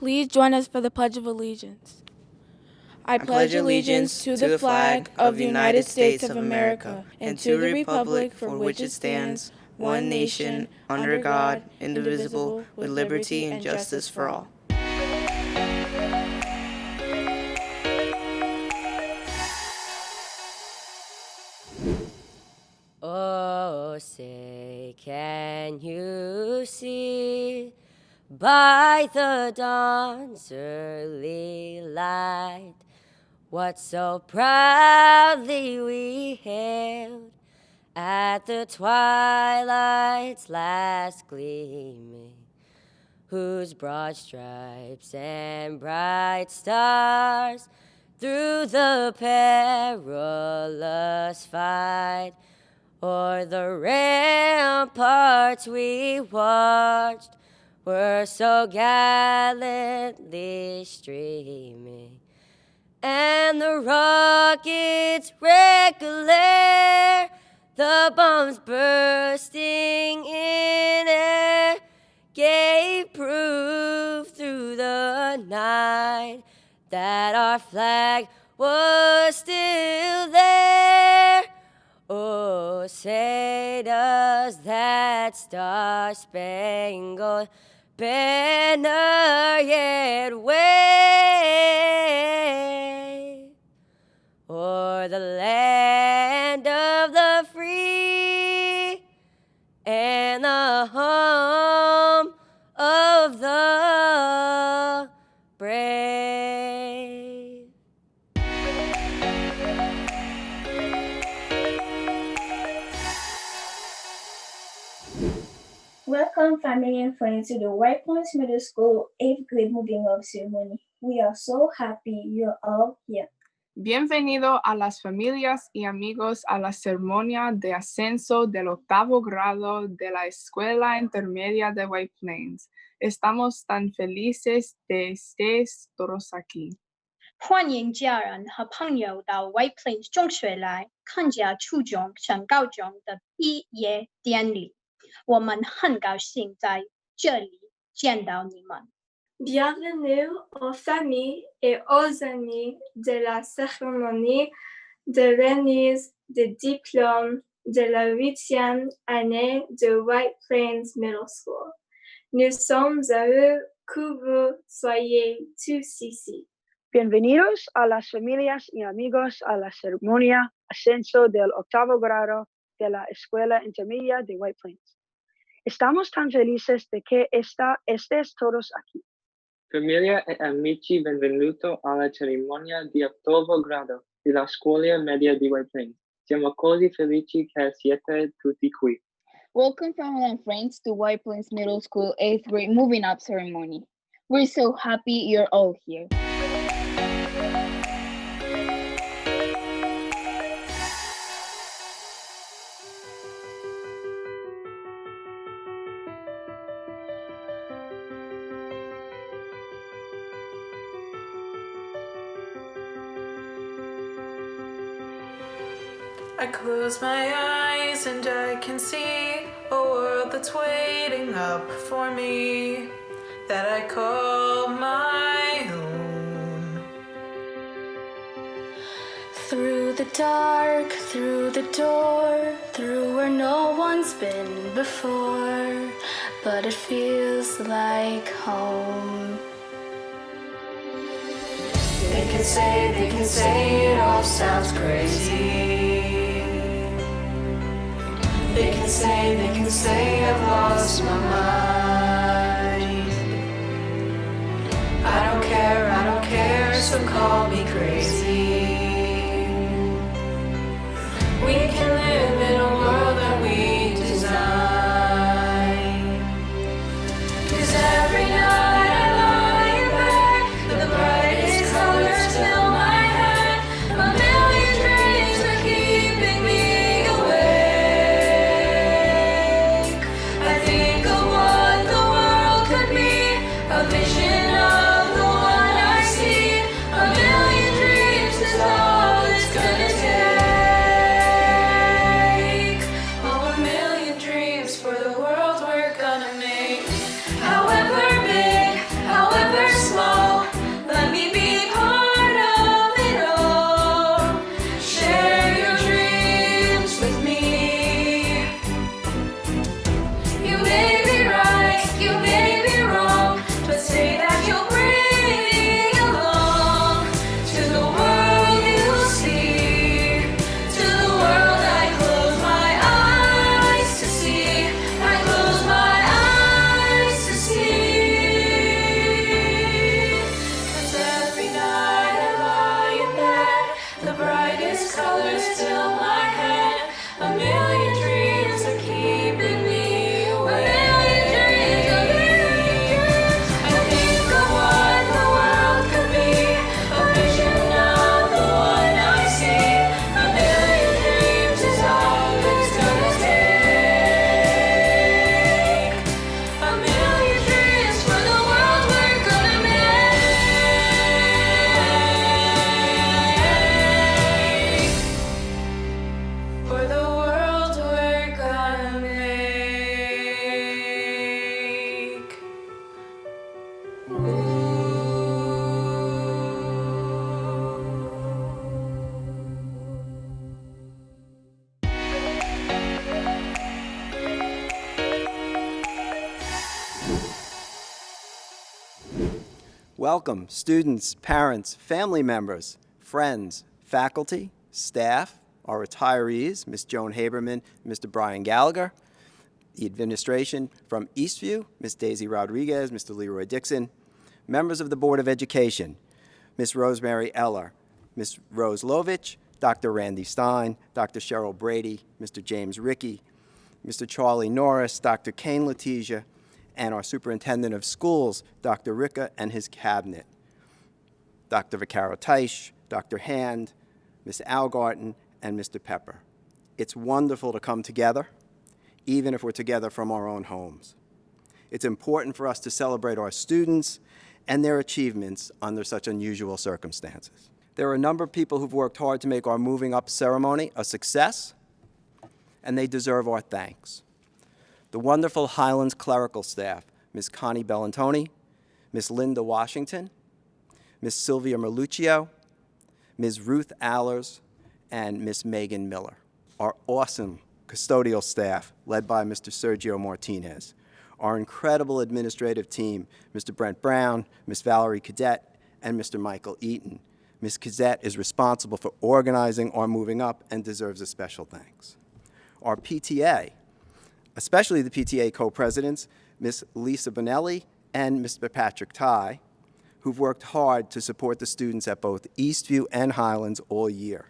Please join us for the Pledge of Allegiance. I pledge allegiance to the flag of the United States of America and to the republic for which it stands, one nation, under God, indivisible, with liberty and justice for all. Oh, say, can you see by the dawn's early light what so proudly we hailed at the twilight's last gleaming, whose broad stripes and bright stars through the perilous fight o'er the ramparts we watched were so gallantly streaming, and the rockets' red glare, the bombs bursting in air, gave proof through the night that our flag was still there. Oh, say does that star-spangled banner yet wave o'er the land of the free and the home of the brave? Welcome, family and friends, to the White Plains Middle School 8th grade moving up ceremony. We are so happy you're all here. Bienvenido a las familias y amigos a la ceremonia de ascenso del 8º grado de la Escuela Intermedia de White Plains. Estamos tan felices de estéis todos aquí. 欢迎家人和朋友到 White Plains 中学来参加初中升高中的毕业典礼。我们很高兴在这里见到你们。 Bienvenue aux familles et aux amis de la cérémonie de remise des diplômes de la 8e année de White Plains Middle School. Nous sommes heureux que vous soyez tous ici. Bienvenidos a las familias y amigos a la ceremonia ascenso del 8º grado de la Escuela Intermedia de White Plains. Estamos tan felices de que estés todos aquí. Famiglia e amici, benvenuto alla cerimonia di 8º grado della Scuola Media di White Plains. Siamo così felici che siete tutti qui. Welcome, family and friends, to White Plains Middle School 8th grade moving up ceremony. We're so happy you're all here. I close my eyes and I can see a world that's waiting up for me, that I call my own. Through the dark, through the door, through where no one's been before, but it feels like home. They can say it all sounds crazy. They can say I've lost my mind. I don't care, so call me crazy. We can live in a world that we design. 'Cause every night I lie in bed, the brightest colors fill my head. A million dreams are keeping me awake. I think of what the world could be, a vision of the one I see. A million dreams is all it's gonna take. Welcome, students, parents, family members, friends, faculty, staff, our retirees, Ms. Joan Haberman, Mr. Brian Gallagher, the administration from Eastview, Ms. Daisy Rodriguez, Mr. Leroy Dixon, members of the Board of Education, Ms. Rosemary Eller, Ms. Rose Lovich, Dr. Randy Stein, Dr. Cheryl Brady, Mr. James Rickey, Mr. Charlie Norris, Dr. Kane Letizia, and our Superintendent of Schools, Dr. Ricca and his cabinet, Dr. Vaccaro Teisch, Dr. Hand, Ms. Algarton, and Mr. Pepper. It's wonderful to come together, even if we're together from our own homes. It's important for us to celebrate our students and their achievements under such unusual circumstances. There are a number of people who've worked hard to make our moving up ceremony a success, and they deserve our thanks. The wonderful Highlands clerical staff, Ms. Connie Bellantoni, Ms. Linda Washington, Ms. Sylvia Merluccio, Ms. Ruth Allers, and Ms. Megan Miller. Our awesome custodial staff, led by Mr. Sergio Martinez. Our incredible administrative team, Mr. Brent Brown, Ms. Valerie Cadet, and Mr. Michael Eaton. Ms. Cadet is responsible for organizing our moving up and deserves a special thanks. Our PTA, especially the PTA co-presidents, Ms. Lisa Bonelli and Mr. Patrick Ty, who've worked hard to support the students at both Eastview and Highlands all year.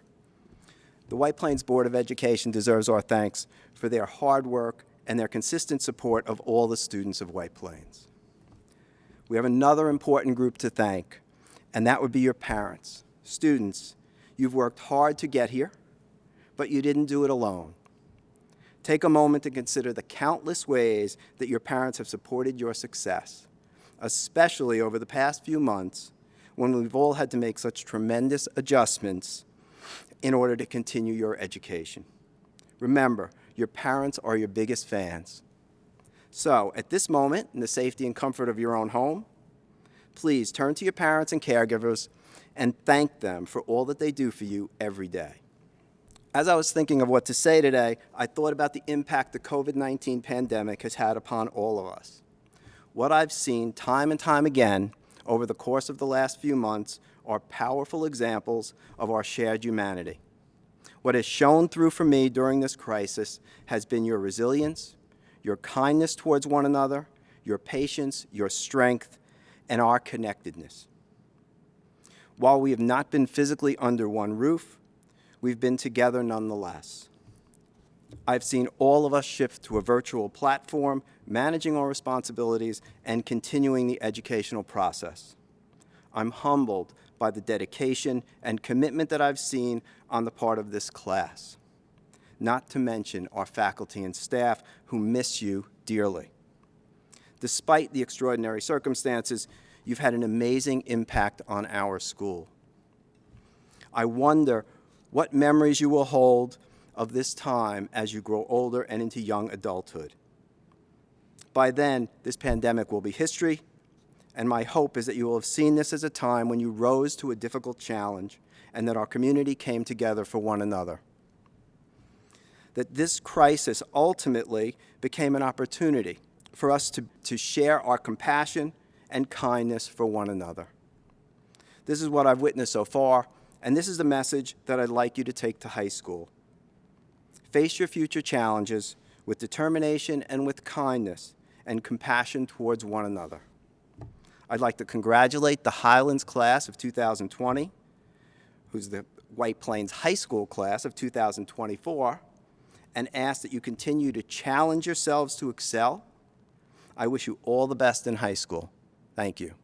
The White Plains Board of Education deserves our thanks for their hard work and their consistent support of all the students of White Plains. We have another important group to thank, and that would be your parents. Students, you've worked hard to get here, but you didn't do it alone. Take a moment to consider the countless ways that your parents have supported your success, especially over the past few months when we've all had to make such tremendous adjustments in order to continue your education. Remember, your parents are your biggest fans. So, at this moment, in the safety and comfort of your own home, please turn to your parents and caregivers and thank them for all that they do for you every day. As I was thinking of what to say today, I thought about the impact the COVID-19 pandemic has had upon all of us. What I've seen time and time again over the course of the last few months are powerful examples of our shared humanity. What has shown through for me during this crisis has been your resilience, your kindness towards one another, your patience, your strength, and our connectedness. While we have not been physically under one roof, we've been together nonetheless. I've seen all of us shift to a virtual platform, managing our responsibilities and continuing the educational process. I'm humbled by the dedication and commitment that I've seen on the part of this class, not to mention our faculty and staff who miss you dearly. Despite the extraordinary circumstances, you've had an amazing impact on our school. I wonder what memories you will hold of this time as you grow older and into young adulthood. By then, this pandemic will be history, and my hope is that you will have seen this as a time when you rose to a difficult challenge and that our community came together for one another. That this crisis ultimately became an opportunity for us to share our compassion and kindness for one another. This is what I've witnessed so far, and this is the message that I'd like you to take to high school. Face your future challenges with determination and with kindness and compassion towards one another. I'd like to congratulate the Highlands class of 2020, who's the White Plains High School class of 2024, and ask that you continue to challenge yourselves to excel. I wish you all the best in high school. Thank you.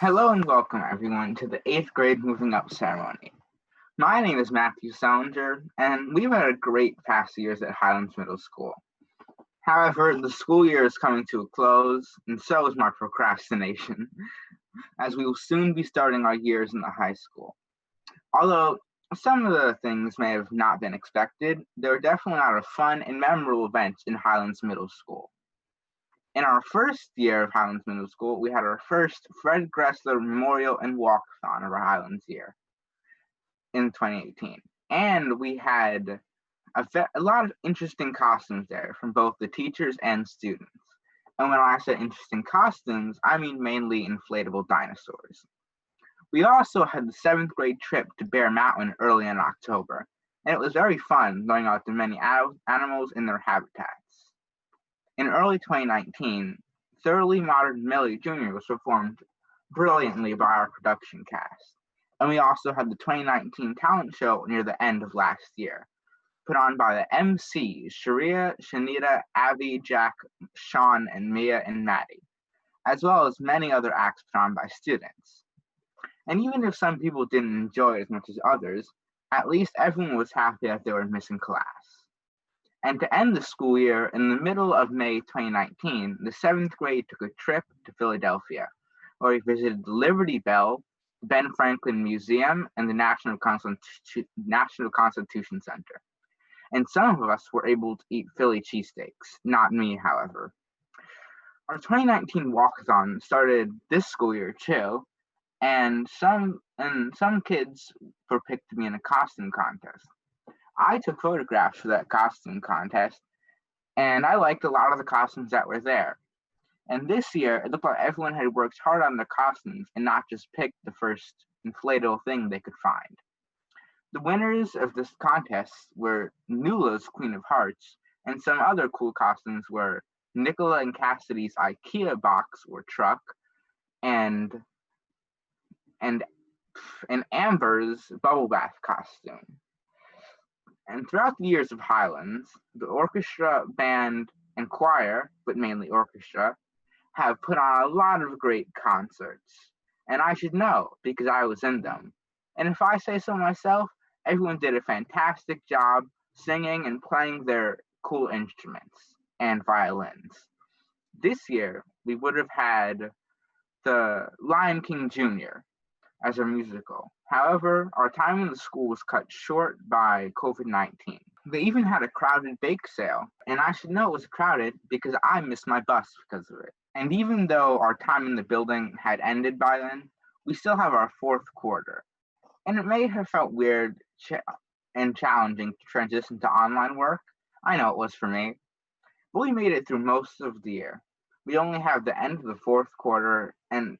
Hello and welcome everyone to the 8th grade moving up ceremony. My name is Matthew Salinger, and we've had a great past years at Highlands Middle School. However, the school year is coming to a close, and so is my procrastination, as we will soon be starting our years in the high school. Although some of the things may have not been expected, there were definitely a lot of fun and memorable events in Highlands Middle School. In our first year of Highlands Middle School, we had our first Fred Gressler Memorial and Walkathon of our Highlands year in 2018. And we had a lot of interesting costumes there from both the teachers and students. And when I say interesting costumes, I mean mainly inflatable dinosaurs. We also had the 7th grade trip to Bear Mountain early in October, and it was very fun learning about the many animals in their habitats. In early 2019, Thoroughly Modern Millie Jr. was performed brilliantly by our production cast, and we also had the 2019 talent show near the end of last year, put on by the MCs, Sharia, Shanita, Abby, Jack, Sean, and Mia and Maddie, as well as many other acts put on by students. And even if some people didn't enjoy it as much as others, at least everyone was happy that they were missing class. And to end the school year, in the middle of May 2019, the 7th grade took a trip to Philadelphia, where we visited the Liberty Bell, the Ben Franklin Museum, and the National Constitution Center. And some of us were able to eat Philly cheesesteaks, not me, however. Our 2019 walkathon started this school year too, and some kids were picked to be in a costume contest. I took photographs for that costume contest, and I liked a lot of the costumes that were there. And this year, it looked like everyone had worked hard on their costumes and not just picked the first inflatable thing they could find. The winners of this contest were Nula's Queen of Hearts, and some other cool costumes were Nicola and Cassidy's IKEA box or truck, and Amber's bubble bath costume. And throughout the years of Highlands, the orchestra, band, and choir, but mainly orchestra, have put on a lot of great concerts. And I should know because I was in them. And if I say so myself, everyone did a fantastic job singing and playing their cool instruments and violins. This year, we would have had the Lion King Jr. as our musical. However, our time in the school was cut short by COVID-19. They even had a crowded bake sale, and I should know it was crowded because I missed my bus because of it. And even though our time in the building had ended by then, we still have our 4th quarter. And it may have felt weird and challenging to transition to online work. I know it was for me. But we made it through most of the year. We only have the end of the 4th quarter and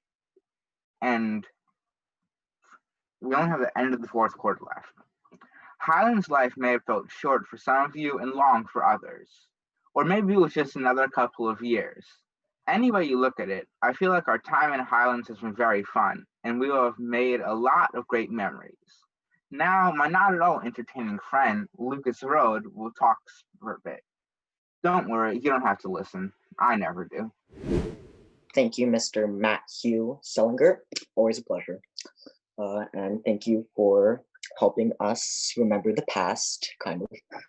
we only have the end of the 4th quarter left. Highlands life may have felt short for some of you and long for others. Or maybe it was just another couple of years. Any way you look at it, I feel like our time in Highlands has been very fun, and we will have made a lot of great memories. Now, my not at all entertaining friend, Lucas Rode, will talk for a bit. Don't worry, you don't have to listen. I never do. Thank you, Mr. Matt Hugh Sellinger. Always a pleasure. And thank you for helping us remember the past, kind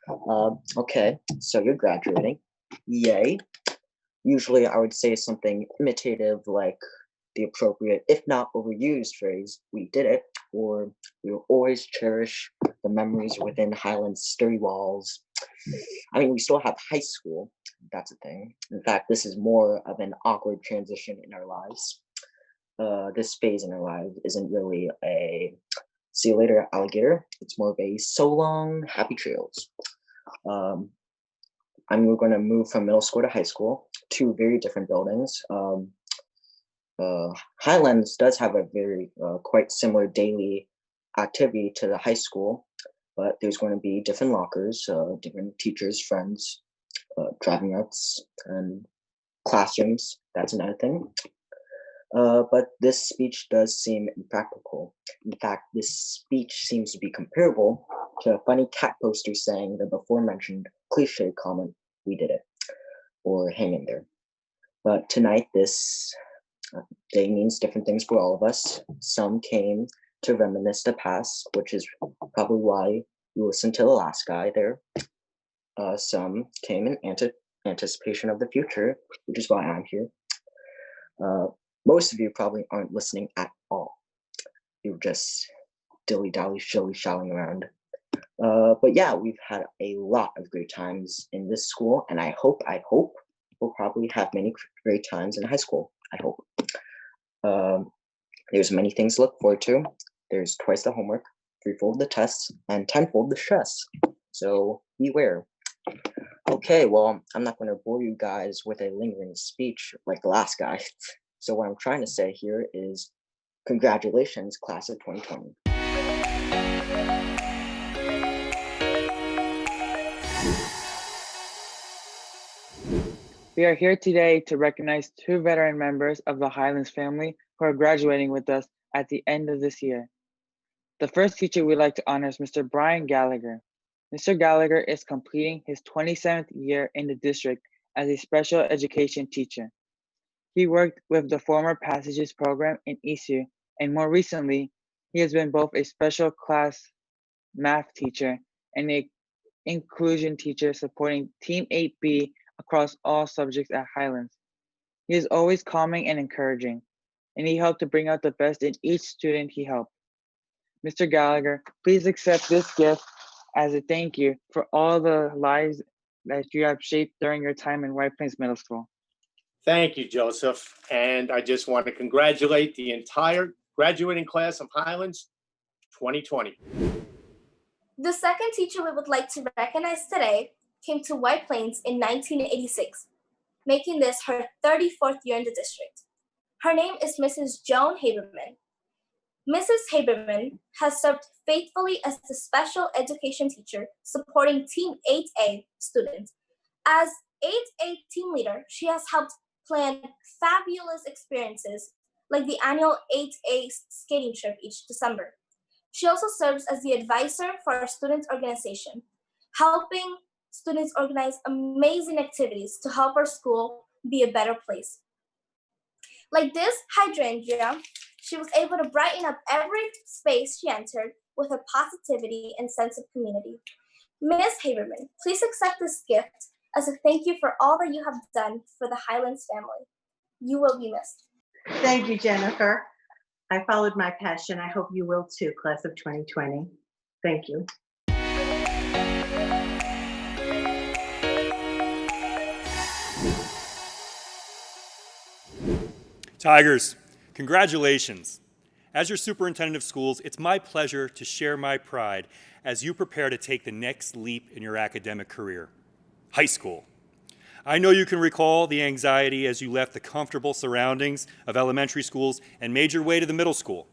of. Okay, so you're graduating. Yay. Usually I would say something imitative like the appropriate, if not overused phrase, we did it, or we will always cherish the memories within Highlands' sturdy walls. I mean, we still have high school, that's a thing. In fact, this is more of an awkward transition in our lives. This phase in our lives isn't really a see you later, alligator. It's more of a so long, happy trails. We're going to move from middle school to high school, 2 very different buildings. Highlands does have a very quite similar daily activity to the high school, but there's going to be different lockers, different teachers, friends, driving routes, and classrooms. That's another thing. But this speech does seem impractical. In fact, this speech seems to be comparable to a funny cat poster saying the before-mentioned cliche comment, "We did it," or "hang in there." But tonight, this day means different things for all of us. Some came to reminisce the past, which is probably why you listened to the last guy there. Some came in anticipation of the future, which is why I'm here. Most of you probably aren't listening at all. You're just dilly-dally, shilly-shallying around. But yeah, we've had a lot of great times in this school, and I hope we'll probably have many great times in high school. I hope. There's many things to look forward to. There's twice the homework, 3-fold the tests, and 10-fold the stress. So beware. Okay, well, I'm not going to bore you guys with a lingering speech like the last guy. So what I'm trying to say here is congratulations, class of 2020. We are here today to recognize 2 veteran members of the Highlands family who are graduating with us at the end of this year. The first teacher we'd like to honor is Mr. Brian Gallagher. Mr. Gallagher is completing his 27th year in the district as a special education teacher. He worked with the former Passages program in ECU, and more recently, he has been both a special class math teacher and a inclusion teacher supporting Team 8B across all subjects at Highlands. He is always calming and encouraging, and he helped to bring out the best in each student he helped. Mr. Gallagher, please accept this gift as a thank you for all the lives that you have shaped during your time in White Plains Middle School. Thank you, Joseph. And I just want to congratulate the entire graduating class of Highlands 2020. The second teacher we would like to recognize today came to White Plains in 1986, making this her 34th year in the district. Her name is Mrs. Joan Haberman. Mrs. Haberman has served faithfully as the special education teacher supporting Team 8A students. As 8A team leader, she has helped plan fabulous experiences like the annual 8A skating trip each December. She also serves as the advisor for our students' organization, helping students organize amazing activities to help our school be a better place. Like this hydrangea, she was able to brighten up every space she entered with her positivity and sense of community. Ms. Haberman, please accept this gift as a thank you for all that you have done for the Highlands family. You will be missed. Thank you, Jennifer. I followed my passion. I hope you will too, class of 2020. Thank you. Tigers, congratulations. As your superintendent of schools, it's my pleasure to share my pride as you prepare to take the next leap in your academic career. High school. I know you can recall the anxiety as you left the comfortable surroundings of elementary schools and made your way to the middle school.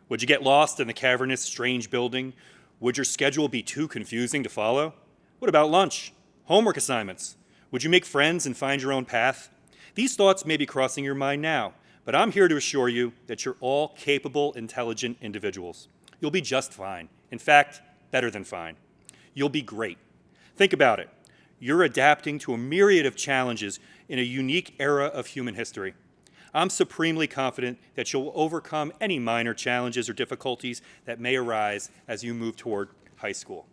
Would you get lost in the cavernous, strange building? Would your schedule be too confusing to follow? What about lunch? Homework assignments? Would you make friends and find your own path? These thoughts may be crossing your mind now, but I'm here to assure you that you're all capable, intelligent individuals. You'll be just fine. In fact, better than fine. You'll be great. Think about it. You're adapting to a myriad of challenges in a unique era of human history. I'm supremely confident that you'll overcome any minor challenges or difficulties that may arise as you move toward high school.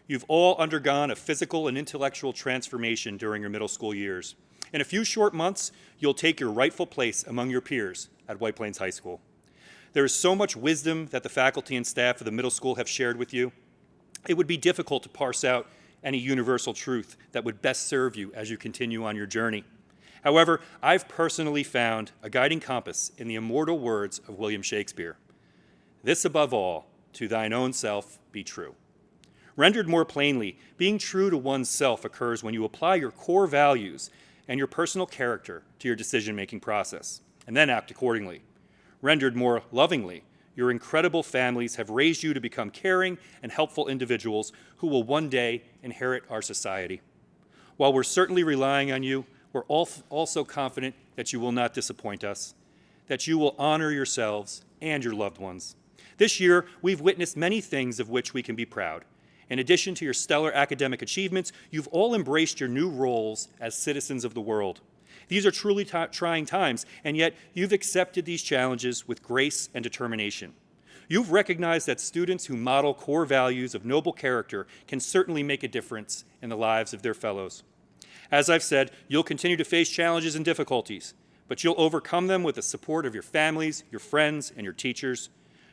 You've all undergone a physical and intellectual transformation during your middle school years. In a few short months, you'll take your rightful place among your peers at White Plains High School. There is so much wisdom that the faculty and staff of the middle school have shared with you. It would be difficult to parse out any universal truth that would best serve you as you continue on your journey. However, I've personally found a guiding compass in the immortal words of William Shakespeare. This above all, to thine own self be true. Rendered more plainly, being true to one's self occurs when you apply your core values and your personal character to your decision-making process, and then act accordingly. Rendered more lovingly, your incredible families have raised you to become caring and helpful individuals who will one day inherit our society. While we're certainly relying on you, we're also confident that you will not disappoint us, that you will honor yourselves and your loved ones. This year, we've witnessed many things of which we can be proud. In addition to your stellar academic achievements, you've all embraced your new roles as citizens of the world. These are truly trying times, and yet you've accepted these challenges with grace and determination. You've recognized that students who model core values of noble character can certainly make a difference in the lives of their fellows. As I've said, you'll continue to face challenges and difficulties, but you'll overcome them with the support of your families, your friends, and your teachers.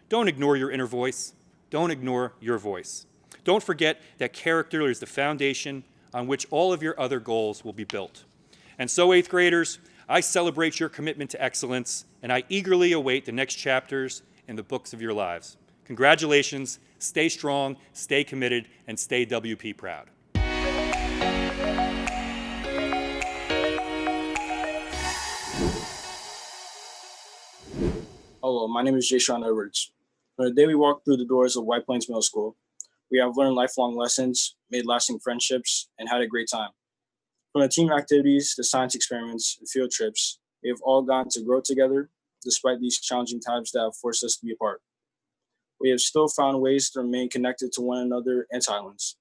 Don't ignore your inner voice. Don't ignore your voice. Don't forget that character is the foundation on which all of your other goals will be built. And so, 8th graders, I celebrate your commitment to excellence, and I eagerly await the next chapters in the books of your lives. Congratulations. Stay strong, stay committed, and stay WP proud. Hello, my name is Jay Sean Edwards. From the day we walked through the doors of White Plains Middle School, we have learned lifelong lessons, made lasting friendships, and had a great time. From the team activities to science experiments and field trips, we have all gotten to grow together despite these challenging times that have forced us to be apart. We have still found ways to remain connected to one another and Highlands.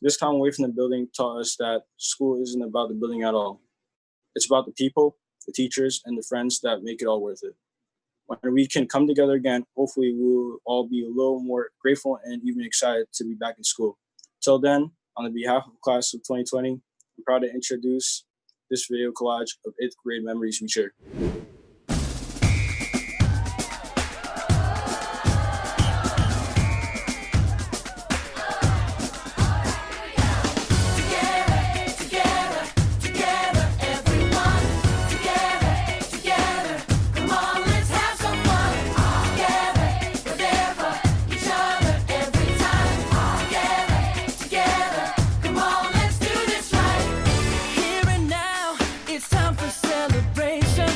This time away from the building taught us that school isn't about the building at all. It's about the people, the teachers, and the friends that make it all worth it. When we can come together again, hopefully we'll all be a little more grateful and even excited to be back in school. Till then, on the behalf of the class of 2020, I'm proud to introduce this video collage of 8th grade memories we share. Here and now, it's time for celebration.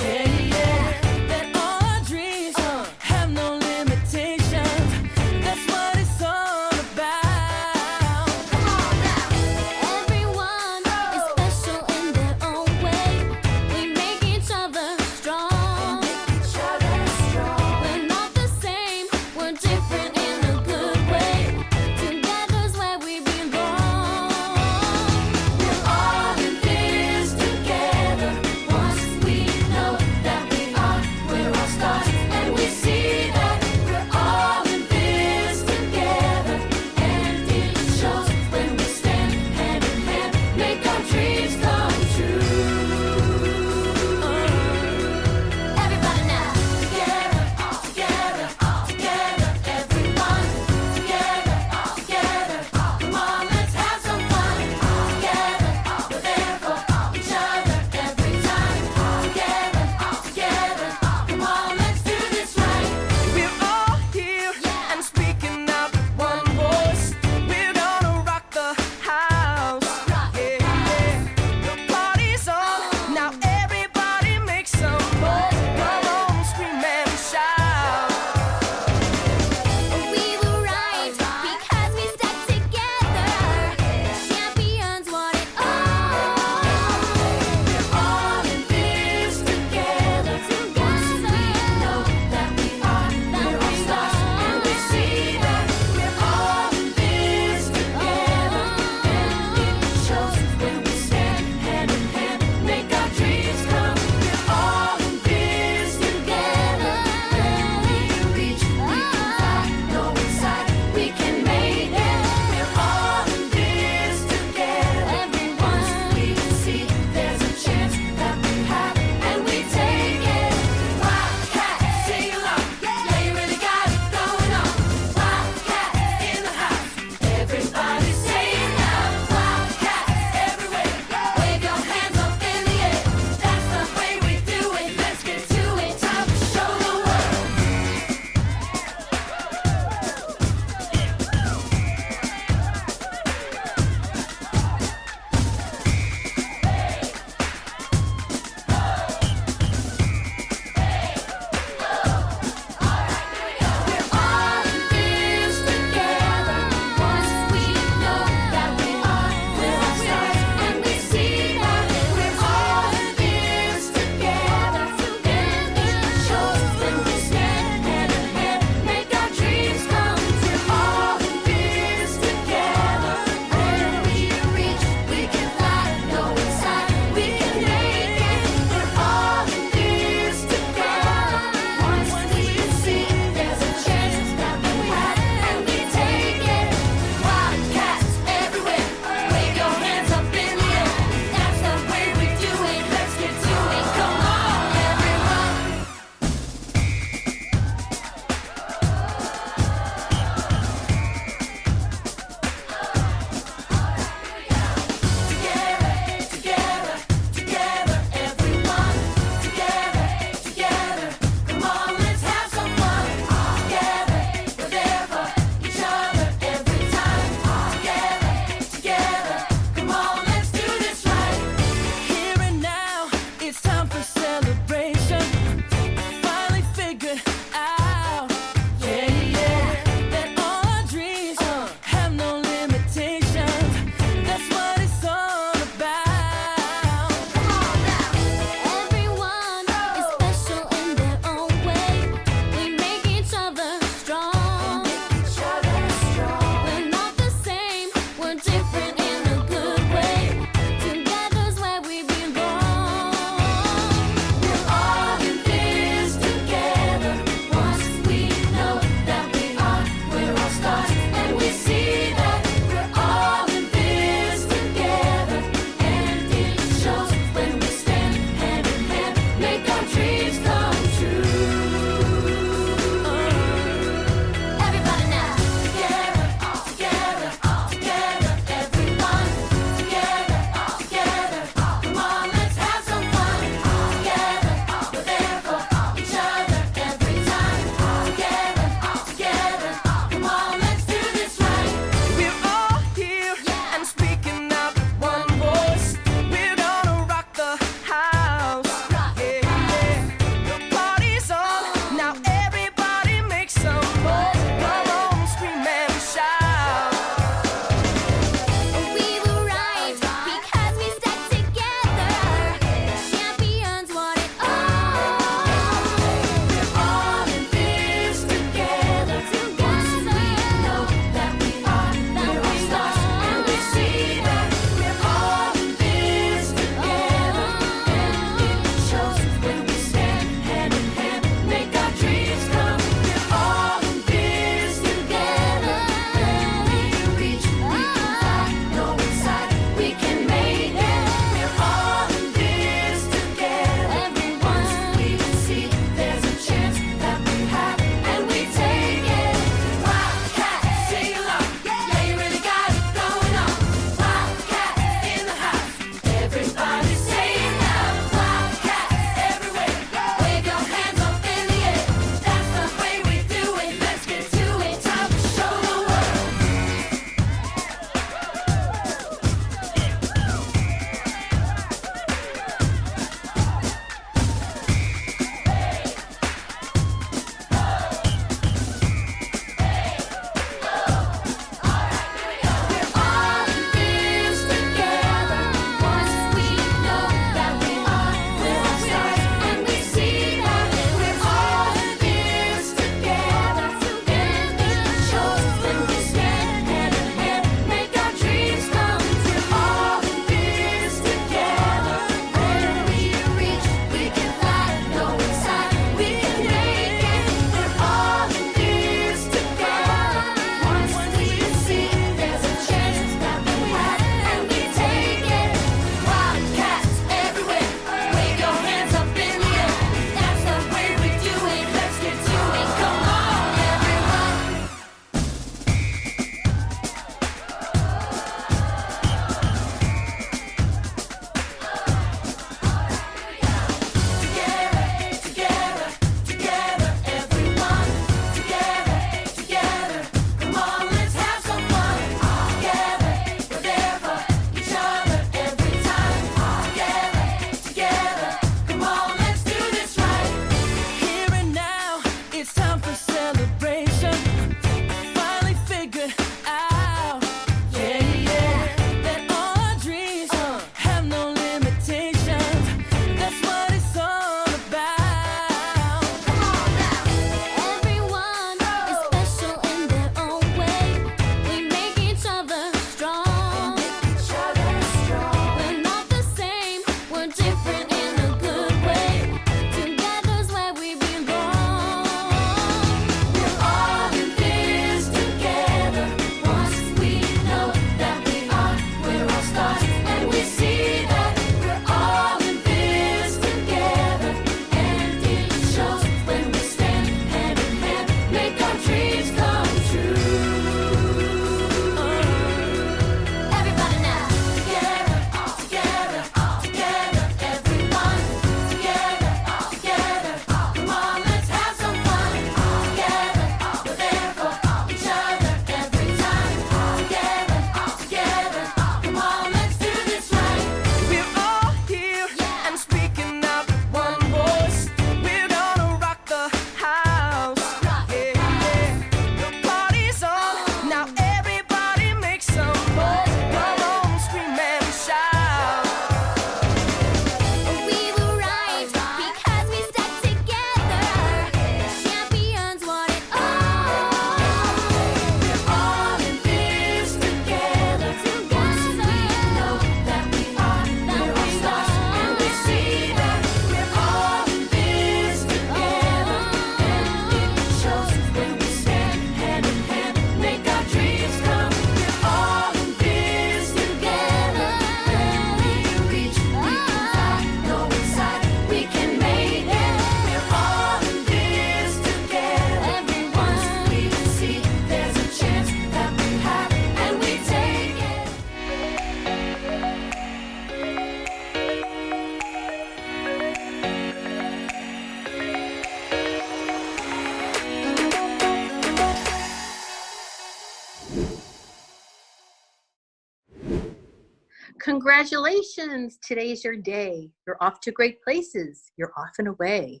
Congratulations, today's your day. You're off to great places. You're off and away.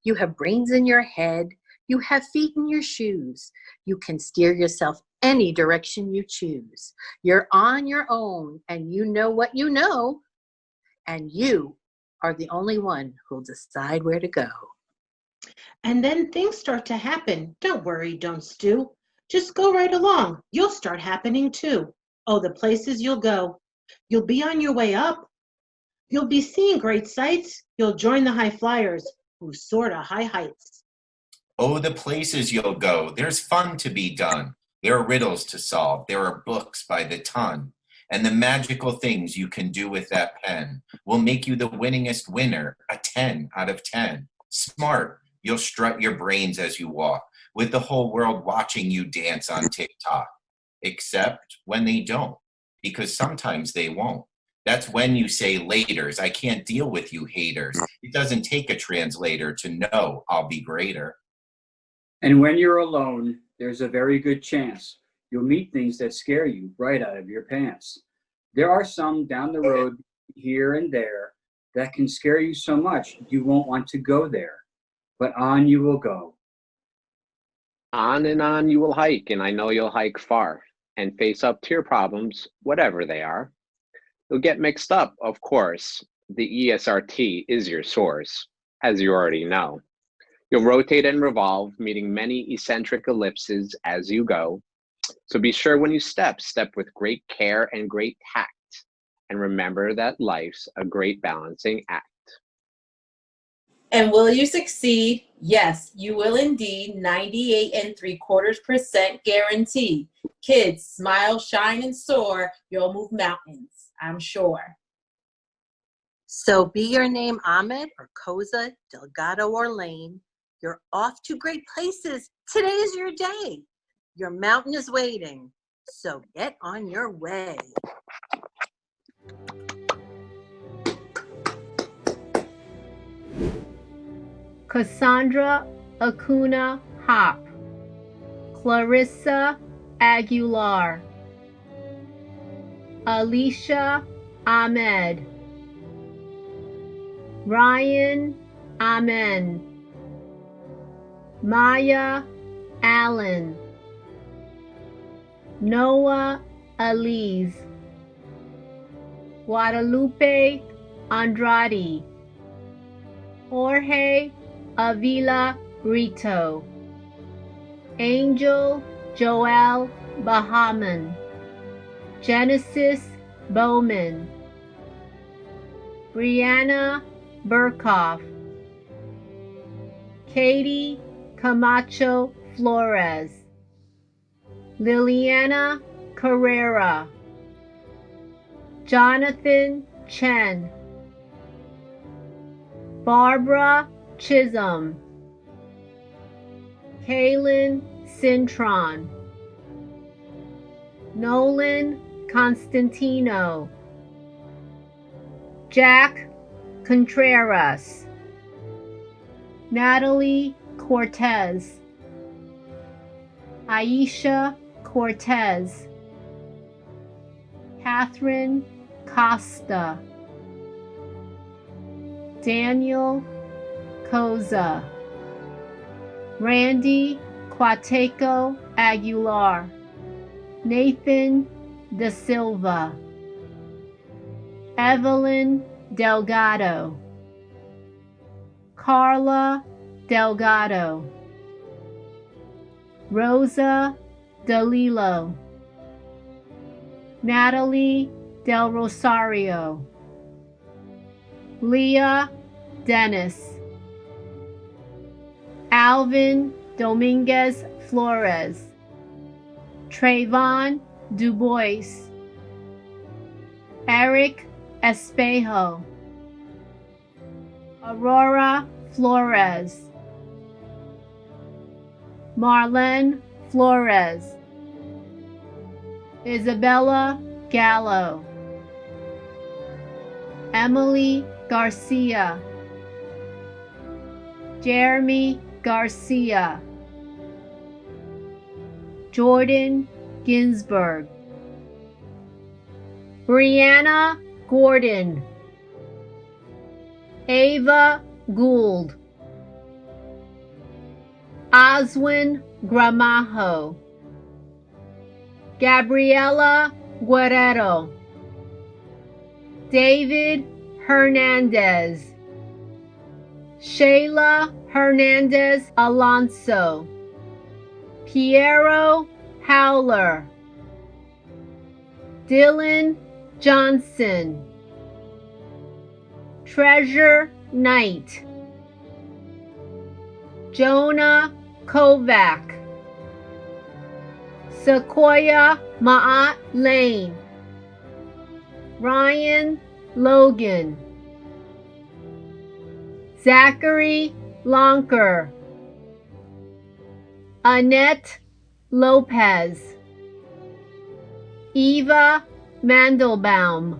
You have brains in your head. You have feet in your shoes. You can steer yourself any direction you choose. You're on your own and you know what you know. And you are the only one who'll decide where to go. And then things start to happen. Don't worry, don't stew. Just go right along. You'll start happening too. Oh, the places you'll go. You'll be on your way up. You'll be seeing great sights. You'll join the high flyers who soar to high heights. Oh, the places you'll go. There's fun to be done. There are riddles to solve. There are books by the ton. And the magical things you can do with that pen will make you the winningest winner, a 10 out of 10. Smart, you'll strut your brains as you walk, with the whole world watching you dance on TikTok. Except when they don't, because sometimes they won't. That's when you say laters, I can't deal with you haters. It doesn't take a translator to know I'll be greater. And when you're alone, there's a very good chance you'll meet things that scare you right out of your pants. There are some down the road here and there that can scare you so much you won't want to go there, but on you will go. On and on you will hike, and I know you'll hike far and face up to your problems, whatever they are. You'll get mixed up, of course. The ESRT is your source, as you already know. You'll rotate and revolve, meeting many eccentric ellipses as you go. So be sure when you step with great care and great tact. And remember that life's a great balancing act. And will you succeed? Yes, you will indeed. 98.75% guarantee. Kids, smile, shine, and soar. You'll move mountains, I'm sure. So be your name Ahmed or Koza, Delgado or Lane. You're off to great places. Today is your day. Your mountain is waiting. So get on your way. Cassandra Acuna Hop, Clarissa Aguilar, Alicia Ahmed, Ryan Amen, Maya Allen, Noah Elise, Guadalupe Andrade, Jorge Avila Brito, Angel Joel Bahaman, Genesis Bowman, Brianna Burkhoff, Katie Camacho Flores, Liliana Carrera, Jonathan Chen, Barbara Chisholm, Kaylin Cintron, Nolan Constantino, Jack Contreras, Natalie Cortez, Aisha Cortez, Catherine Costa, Daniel Koza, Randy Quateco Aguilar, Nathan De Silva, Evelyn Delgado, Carla Delgado, Rosa DeLillo, Natalie Del Rosario, Leah Dennis, Alvin Dominguez Flores, Trayvon Dubois, Eric Espejo, Aurora Flores, Marlene Flores, Isabella Gallo, Emily Garcia, Jeremy Garcia, Jordan Ginsburg, Brianna Gordon, Ava Gould, Oswin Gramajo, Gabriela Guerrero, David Hernandez, Shayla Hernandez Alonso, Piero Howler, Dylan Johnson, Treasure Knight, Jonah Kovac, Sequoia Maat Lane, Ryan Logan, Zachary Lonker, Annette Lopez, Eva Mandelbaum,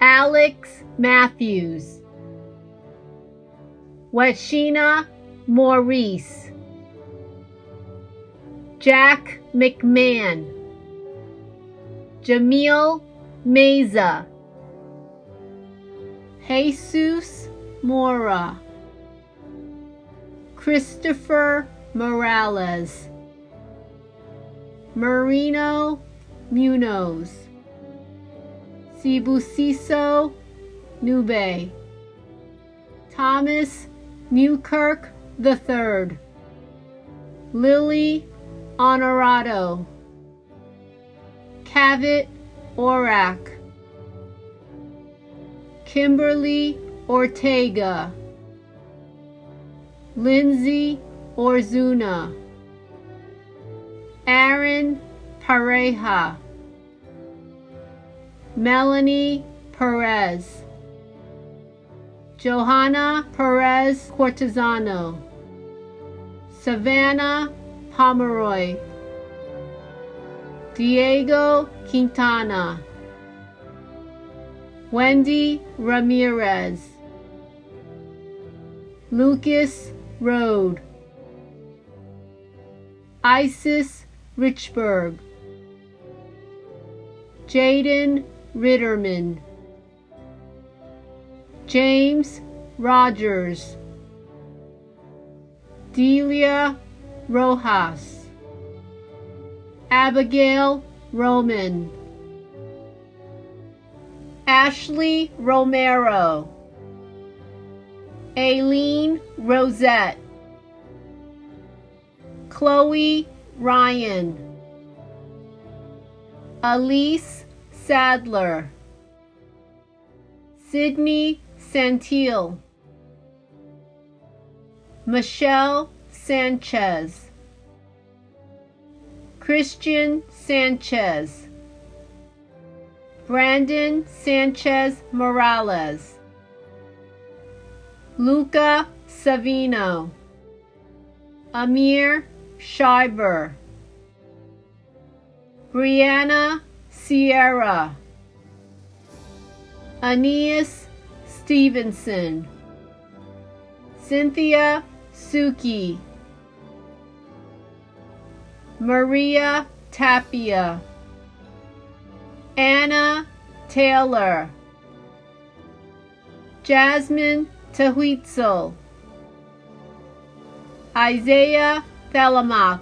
Alex Matthews, Weshina Maurice, Jack McMahon, Jamil Meza, Jesus Mora, Christopher Morales, Marino Munoz, Sibusiso Nube, Thomas Newkirk III, Lily Honorado, Cavett Orak, Kimberly Ortega, Lindsay Orzuna, Aaron Pareja, Melanie Perez, Johanna Perez Cortizano, Savannah Pomeroy, Diego Quintana, Wendy Ramirez, Lucas Rode, Isis Richburg, Jaden Ritterman, James Rogers, Delia Rojas, Abigail Roman, Ashley Romero, Aileen Rosette, Chloe Ryan, Elise Sadler, Sydney Santil, Michelle Sanchez, Christian Sanchez, Brandon Sanchez Morales, Luca Savino, Amir Schreiber, Brianna Sierra, Aeneas Stevenson, Cynthia Suki, Maria Tapia, Anna Taylor, Jasmine Tahuitzel, Isaiah Thelamak,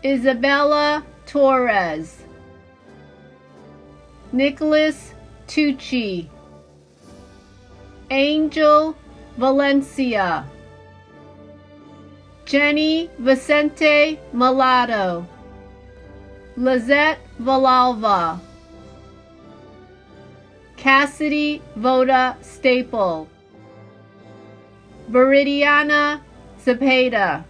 Isabella Torres, Nicholas Tucci, Angel Valencia, Jenny Vicente Malato, Lizette Valalva, Cassidy Voda Staple, Viridiana Zepeda.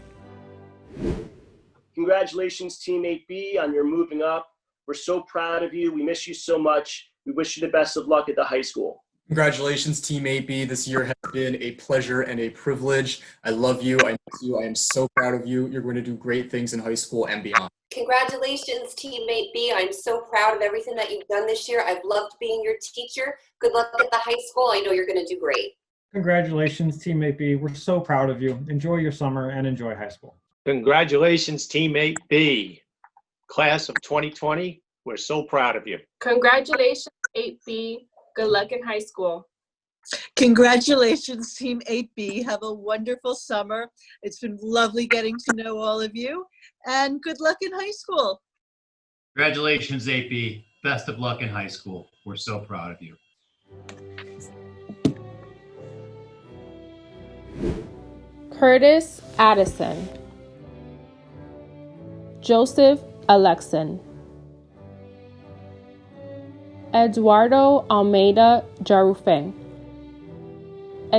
Congratulations, Teammate B, on your moving up. We're so proud of you. We miss you so much. We wish you the best of luck at the high school. Congratulations, Teammate B. This year has been a pleasure and a privilege. I love you. I miss you. I am so proud of you. You're going to do great things in high school and beyond. Congratulations, Teammate B. I'm so proud of everything that you've done this year. I've loved being your teacher. Good luck at the high school. I know you're going to do great. Congratulations, Teammate B. We're so proud of you. Enjoy your summer and enjoy high school. Congratulations, Teammate B. Class of 2020, We're so proud of you. Congratulations, 8B. Good luck in high school. Congratulations, Team 8B. Have a wonderful summer. It's been lovely getting to know all of you, and good luck in high school. Congratulations, 8B. Best of luck in high school. We're so proud of you. Curtis Addison, Joseph Alexin, Eduardo Almeida Jarufe,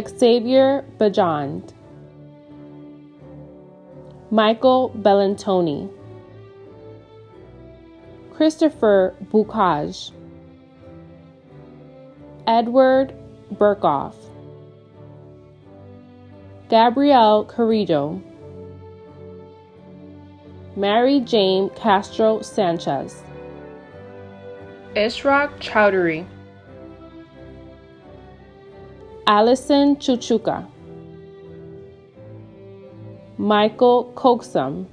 Xavier Bajand, Michael Bellantoni, Christopher Bukaj, Edward Burkoff, Gabrielle Carrillo, Mary Jane Castro Sanchez, Ishraq Chowdhury, Allison Chuchuka, Michael Coxum,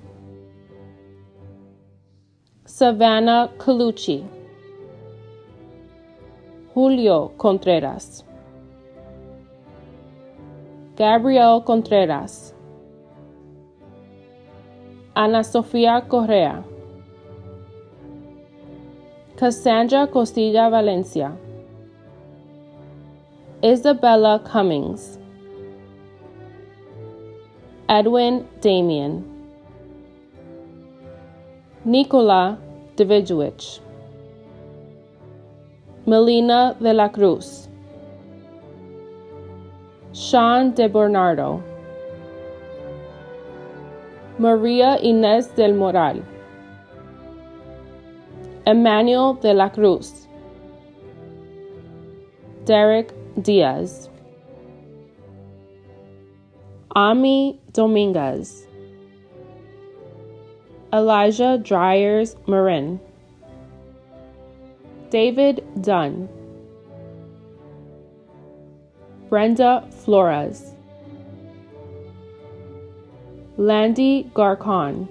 Savannah Colucci, Julio Contreras, Gabriel Contreras, Ana Sofia Correa, Cassandra Costilla Valencia, Isabella Cummings, Edwin Damian, Nicola Davidovich, Melina de la Cruz, Sean de Bernardo, Maria Inez del Moral, Emmanuel de la Cruz, Derek Diaz, Ami Dominguez, Elijah Dryers Marin, David Dunn, Brenda Flores, Landy Garcon,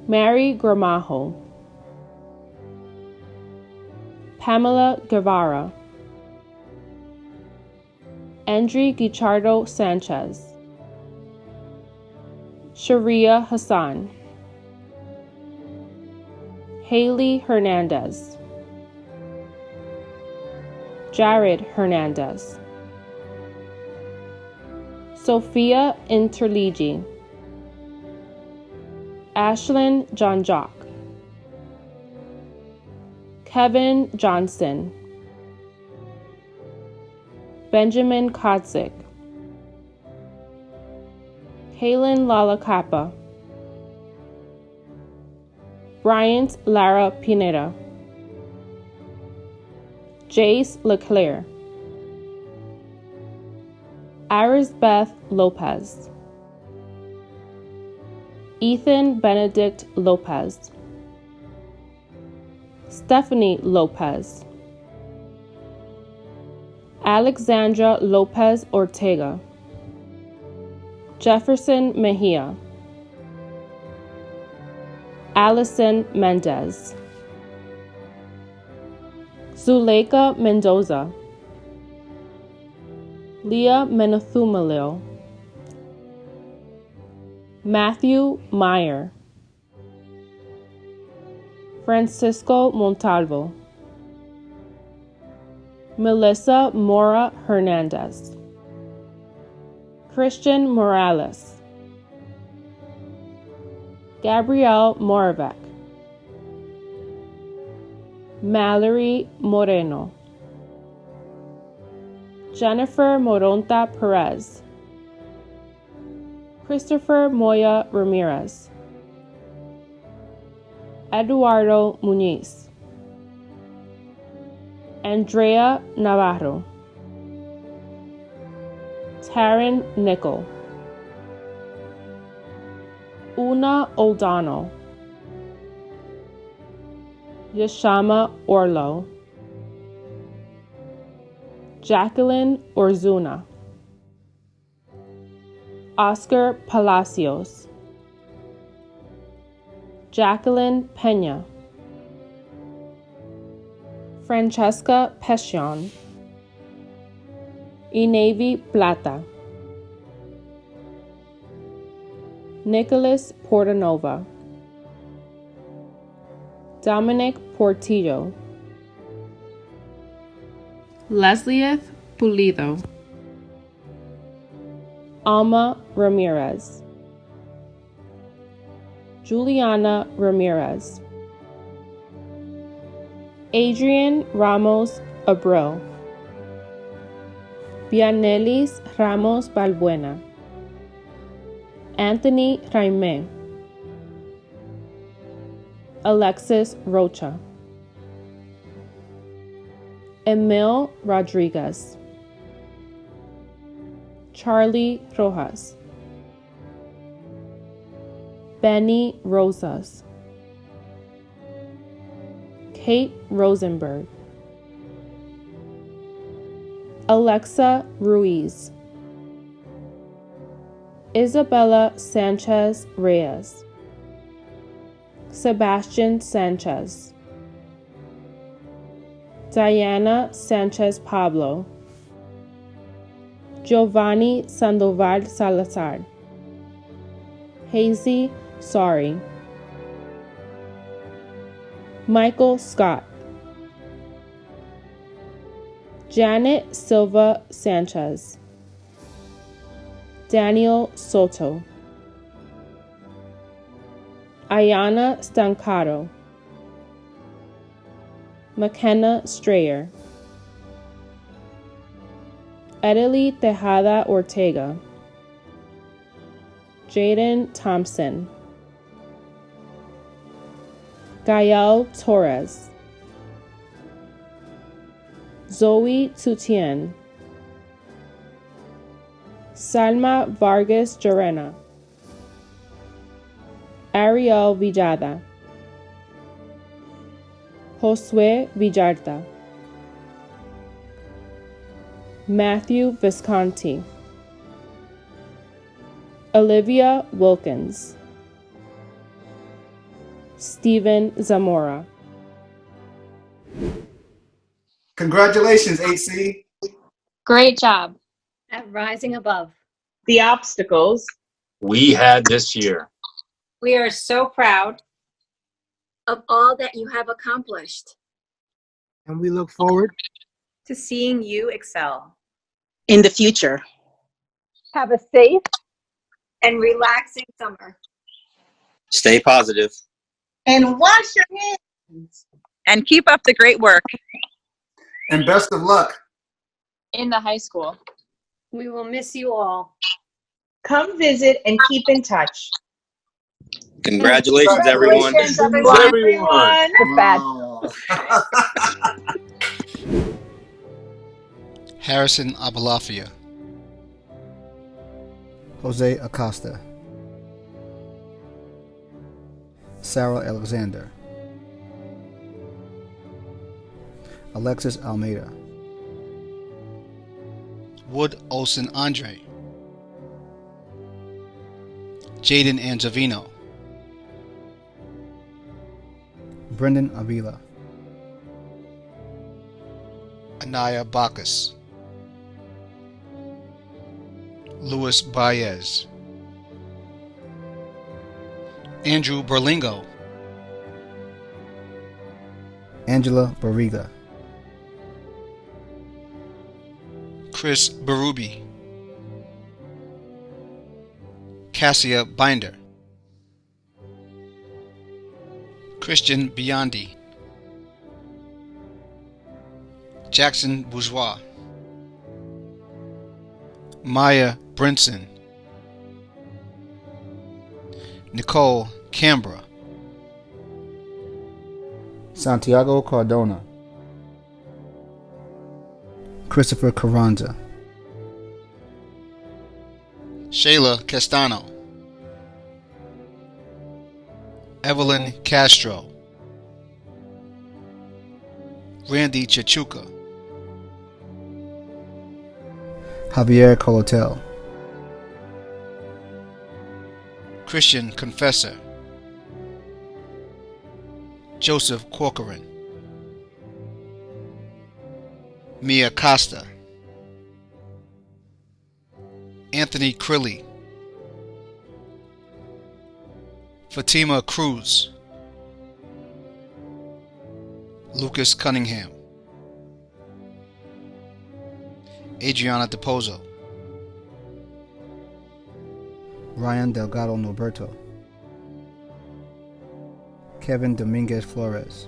Mary Gramajo, Pamela Guevara, Andri Guichardo Sanchez, Sharia Hassan, Haley Hernandez, Jared Hernandez, Sophia Interligi, Ashlyn John-Jock, Kevin Johnson, Benjamin Kodzik, Halen Lalacapa, Bryant Lara Pineda, Jace Leclerc, Arisbeth Lopez, Ethan Benedict Lopez, Stephanie Lopez, Alexandra Lopez Ortega, Jefferson Mejia, Allison Mendez, Zuleika Mendoza, Leah Menothumalil, Matthew Meyer, Francisco Montalvo, Melissa Mora Hernandez, Christian Morales, Gabrielle Moravec, Mallory Moreno, Jennifer Moronta Perez, Christopher Moya Ramirez, Eduardo Muniz, Andrea Navarro, Taryn Nickel, Una O'Donnell, Yashama Orlo, Jacqueline Orzuna, Oscar Palacios, Jacqueline Pena, Francesca Pesion, Inevi Plata, Nicholas Portanova, Dominic Portillo, Leslieth Pulido, Alma Ramirez, Juliana Ramirez, Adrian Ramos Abreu, Vianelis Ramos Balbuena, Anthony Jaime, Alexis Rocha, Emil Rodriguez, Charlie Rojas, Benny Rosas, Kate Rosenberg, Alexa Ruiz, Isabella Sanchez Reyes, Sebastian Sanchez, Diana Sanchez Pablo, Giovanni Sandoval Salazar, Hazy Sorry, Michael Scott, Janet Silva Sanchez, Daniel Soto, Ayana Stancaro, McKenna Strayer, Edeli Tejada Ortega, Jaden Thompson, Gael Torres, Zoe Tutien, Salma Vargas Llerena, Ariel Villada, Josue Villarta, Matthew Visconti, Olivia Wilkins, Stephen Zamora. Congratulations, 8C. Great job at rising above the obstacles we had this year. We are so proud of all that you have accomplished. And we look forward To seeing you excel. in the future. Have a safe and relaxing summer. Stay positive. And wash your hands. And keep up the great work. And best of luck. In the high school. We will miss you all. Come visit and keep in touch. Congratulations, everyone. Everyone. Harrison Abalafia, Jose Acosta, Sarah Alexander, Alexis Almeida, Wood Olson Andre, Jaden Angevino, Brendan Avila, Anaya Bacchus, Luis Baez, Andrew Berlingo, Angela Barriga, Chris Berube, Cassia Binder, Christian Biondi, Jackson Bourgeois, Maya Brinson, Nicole Canberra, Santiago Cardona, Christopher Carranza, Shayla Castano, Evelyn Castro, Randy Chachuca, Javier Colotel, Christian Confessor, Joseph Corcoran, Mia Costa, Anthony Crilly, Fatima Cruz, Lucas Cunningham, Adriana DePozo, Ryan Delgado Norberto, Kevin Dominguez Flores,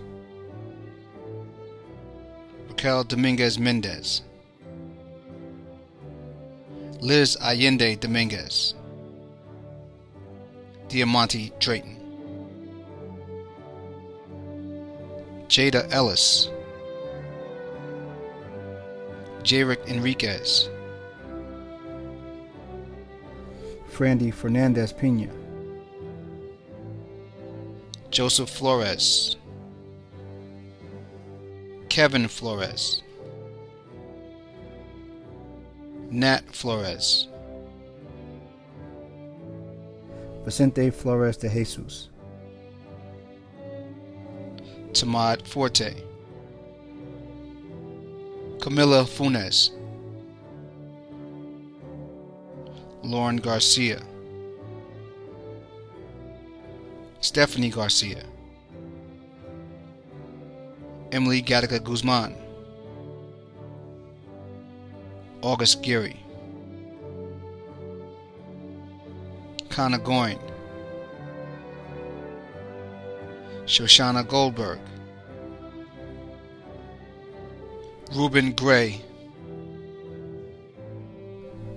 Raquel Dominguez Mendez, Liz Allende Dominguez, Diamante Drayton, Jada Ellis, Jarick Enriquez, Frandy Fernandez Pena, Joseph Flores, Kevin Flores, Nat Flores, Vicente Flores de Jesus, Tamad Forte, Camila Funes, Lauren Garcia, Stephanie Garcia, Emily Gattaca Guzman, August Geary, Connor Goyne, Shoshana Goldberg, Ruben Gray,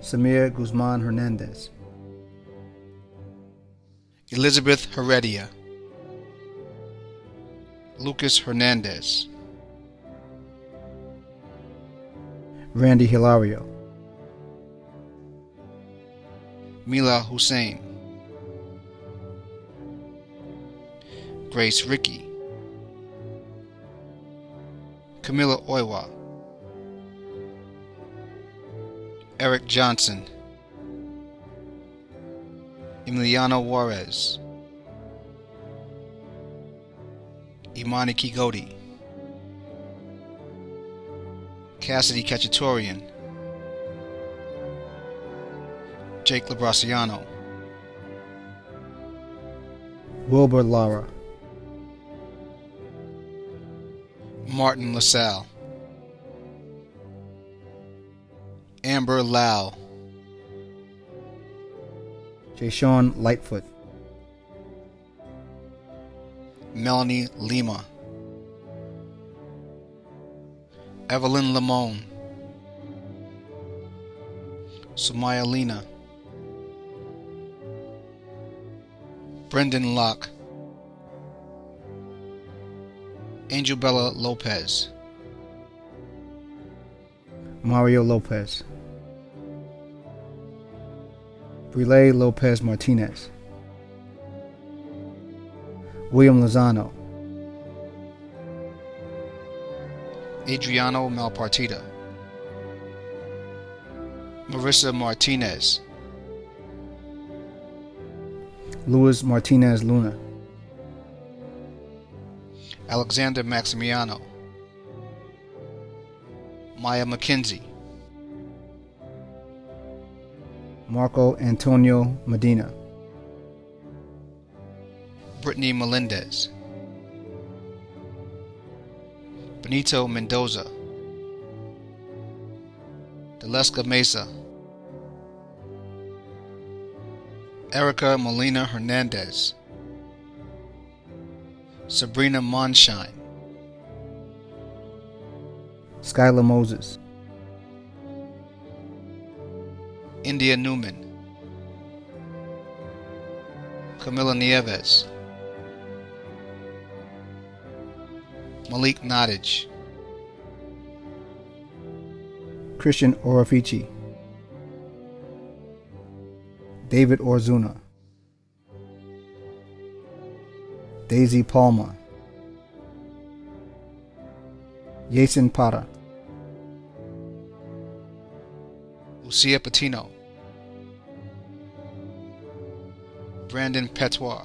Samir Guzman Hernandez, Elizabeth Heredia, Lucas Hernandez, Randy Hilario, Mila Hussein, Grace Ricky, Camilla Oiwa, Eric Johnson, Emiliano Juarez, Imani Kigodi, Cassidy Cacciatorian, Jake Labraciano, Wilbur Lara, Martin LaSalle, Amber Lau, Jayshawn Lightfoot, Melanie Lima, Evelyn Lamone, Sumaya Lena, Brendan Locke, Angel Bella Lopez, Mario Lopez, Brile Lopez Martinez, William Lozano, Adriano Malpartida, Marissa Martinez, Luis Martinez Luna, Alexander Maximiano, Maya McKenzie, Marco Antonio Medina, Brittany Melendez, Benito Mendoza, Deleska Mesa, Erica Molina Hernandez, Sabrina Monshine, Skylar Moses, India Newman, Camila Nieves, Malik Nottage, Christian Orafici, David Orzuna, Daisy Palmer, Jason Para, Lucia Patino, Brandon Petois,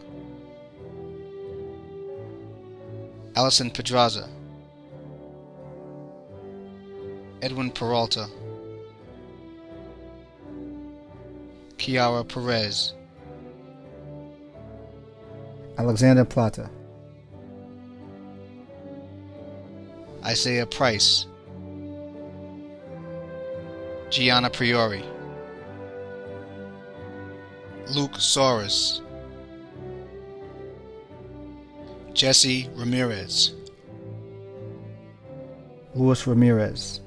Allison Pedraza, Edwin Peralta, Kiara Perez, Alexander Plata, Isaiah Price, Gianna Priori, Luke Soros, Jesse Ramirez, Luis Ramirez,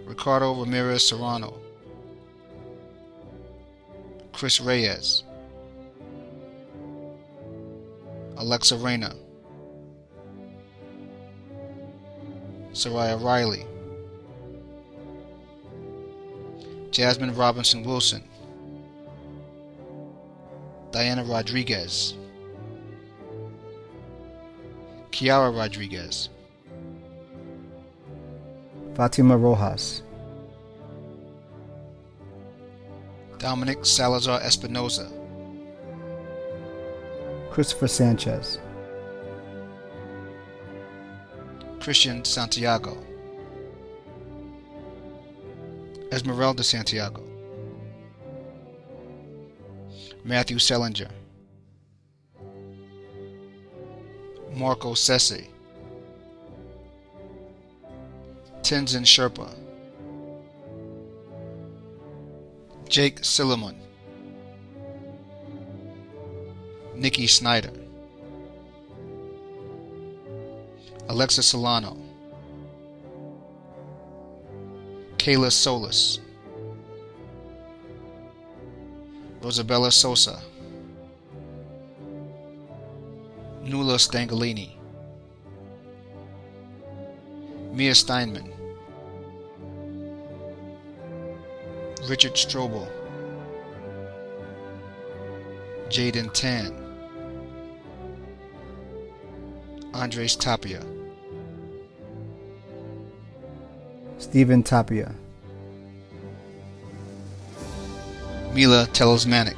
Ricardo Ramirez Serrano, Chris Reyes, Alexa Reyna, Soraya Riley, Jasmine Robinson Wilson, Diana Rodriguez, Kiara Rodriguez, Fatima Rojas, Dominic Salazar Espinoza, Christopher Sanchez, Christian Santiago, Esmeralda Santiago, Matthew Sellinger, Marco Sessi, Tenzin Sherpa, Jake Silliman, Nikki Snyder, Alexa Solano, Kayla Solis, Rosabella Sosa, Nula Stangalini, Mia Steinman, Richard Strobel, Jaden Tan, Andres Tapia, Stephen Tapia, Mila Talismanic,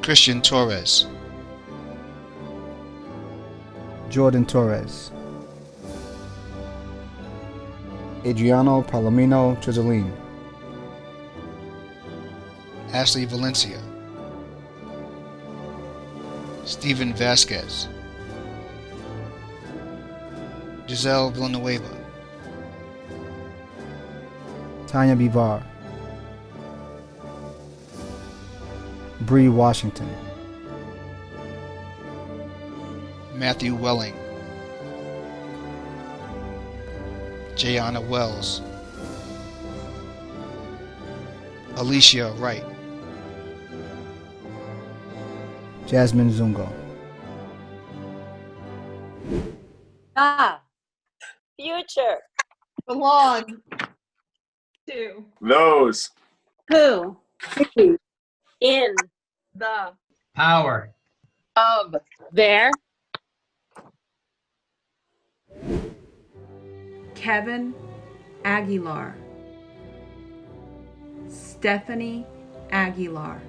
Christian Torres, Jordan Torres, Adriano Palomino Chisolin, Ashley Valencia, Steven Vasquez, Giselle Villanueva, Tanya Bivar, Bree Washington, Matthew Welling, Jayana Wells, Alicia Wright, Jasmine Zungo, Future. Belong. To. Those. Who? In. The. Power. Of. There. Kevin Aguilar, Stephanie Aguilar,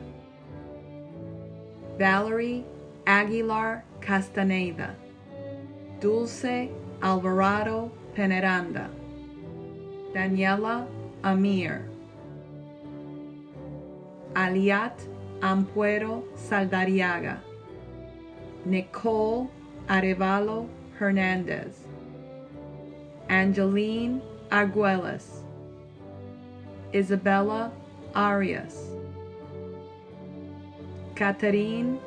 Valerie Aguilar Castaneda, Dulce Alvarado Peneranda, Daniela Amir, Aliat Ampuero Saldariaga, Nicole Arevalo Hernandez, Angeline Arguelles, Isabella Arias, Catherine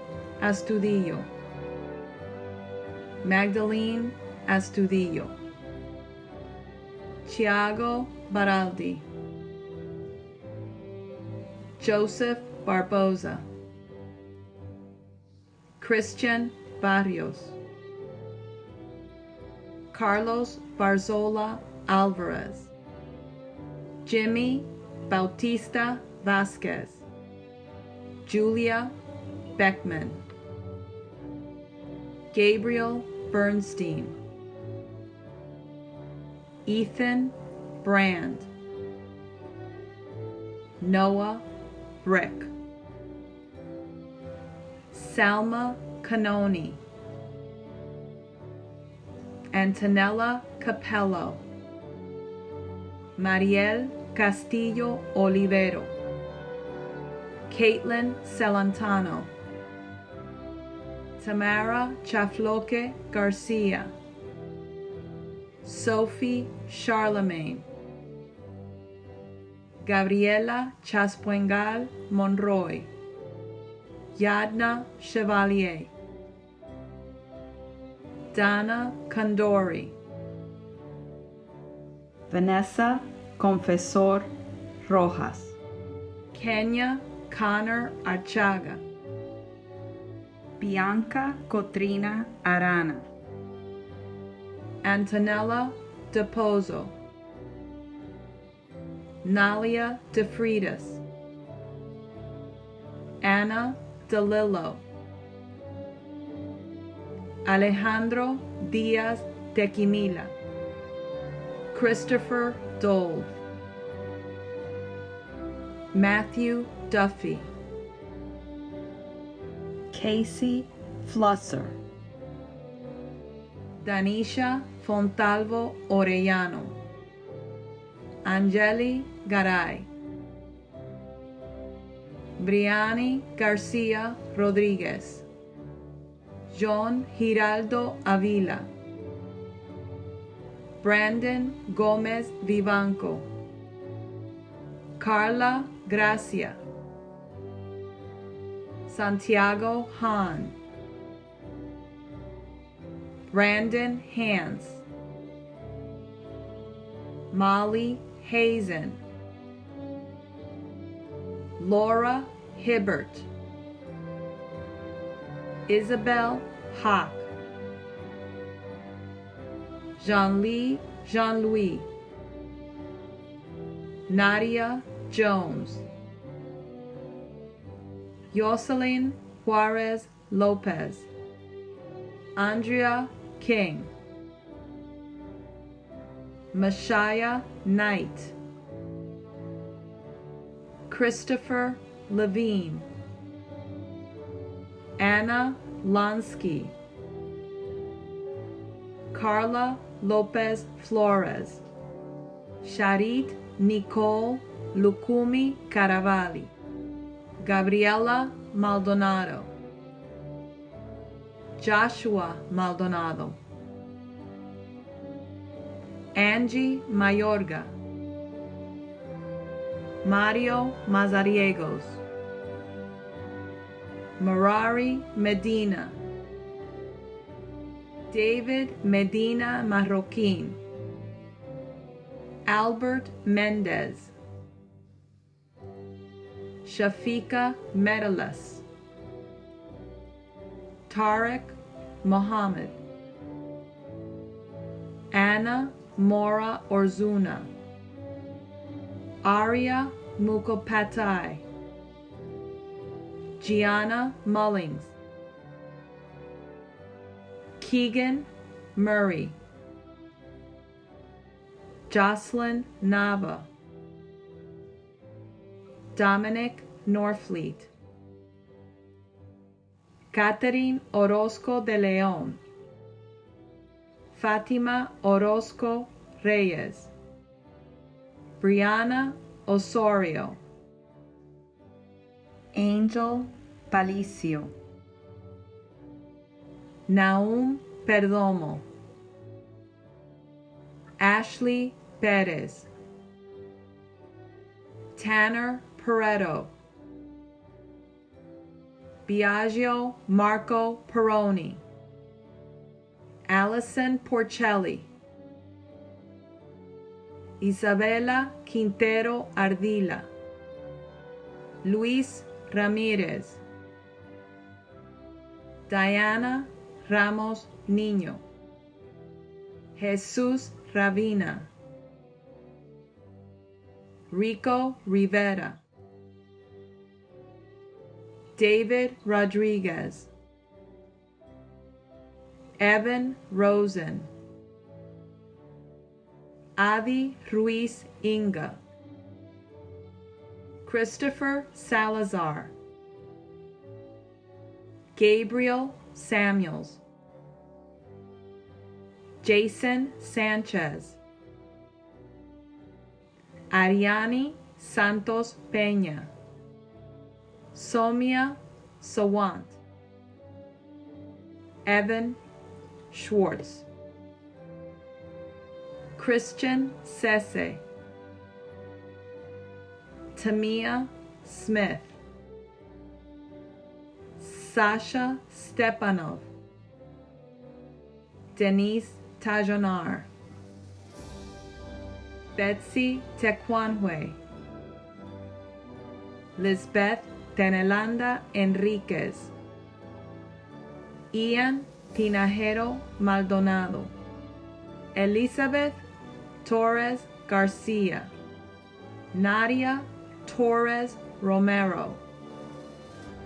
Astudillo, Magdalene Astudillo, Thiago Baraldi, Joseph Barboza, Christian Barrios, Carlos Barzola Alvarez, Jimmy Bautista Vasquez, Julia Beckman, Gabriel Bernstein, Ethan Brand, Noah Brick, Salma Canoni, Antonella Capello, Mariel Castillo Olivero, Caitlin Celentano, Tamara Chafloque Garcia, Sophie Charlemagne, Gabriela Chaspuengal Monroy, Yadna Chevalier, Dana Condori, Vanessa Confesor Rojas, Kenya Connor Archaga, Bianca Cotrina Arana, Antonella DePozo, Nalia DeFreitas, Anna DeLillo, Alejandro Diaz de Quimila, Christopher Dole, Matthew Duffy, Casey Flusser, Danisha Fontalvo Orellano, Angeli Garay, Briani Garcia Rodriguez, John Giraldo Avila, Brandon Gomez Vivanco, Carla Gracia, Santiago Han, Brandon Hans, Molly Hazen, Laura Hibbert, Isabel Hawk, Jean-Louis, Nadia Jones, Jocelyn Juarez Lopez, Andrea King, Mashaya Knight, Christopher Levine, Anna Lansky, Carla Lopez Flores, Sharit Nicole Lucumi Caravalli, Gabriela Maldonado, Joshua Maldonado, Angie Mayorga, Mario Mazariegos, Marari Medina, David Medina Marroquin, Albert Mendez, Shafika Medalas, Tariq Mohammed, Anna Mora Orzuna, Arya Mukhopadhyay, Gianna Mullings, Keegan Murray, Jocelyn Nava, Dominic Norfleet, Catherine Orozco de Leon, Fatima Orozco Reyes, Brianna Osorio, Angel Palicio, Naum Perdomo, Ashley Perez, Tanner Pareto, Biagio Marco Peroni, Allison Porcelli, Isabela Quintero Ardila, Luis Ramirez, Diana Ramos Niño, Jesus Ravina, Rico Rivera, David Rodriguez, Evan Rosen, Adi Ruiz Inga, Christopher Salazar, Gabriel Samuels, Jason Sanchez, Ariani Santos Peña, Somia Sawant, Evan Schwartz, Christian Sese, Tamia Smith, Sasha Stepanov, Denise Tajonar, Betsy Tecuanhue, Lisbeth Tenelanda Enriquez, Ian Tinajero Maldonado, Elizabeth Torres Garcia, Nadia Torres Romero,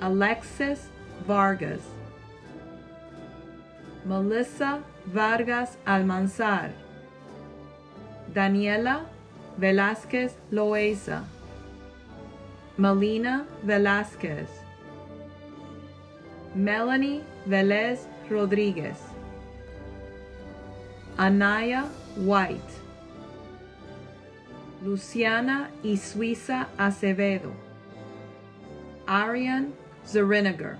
Alexis Vargas, Melissa Vargas Almanzar, Daniela Velázquez Loaiza, Melina Velázquez, Melanie Velez Rodriguez, Anaya White, Luciana y Suiza Acevedo, Arian Zeriniger.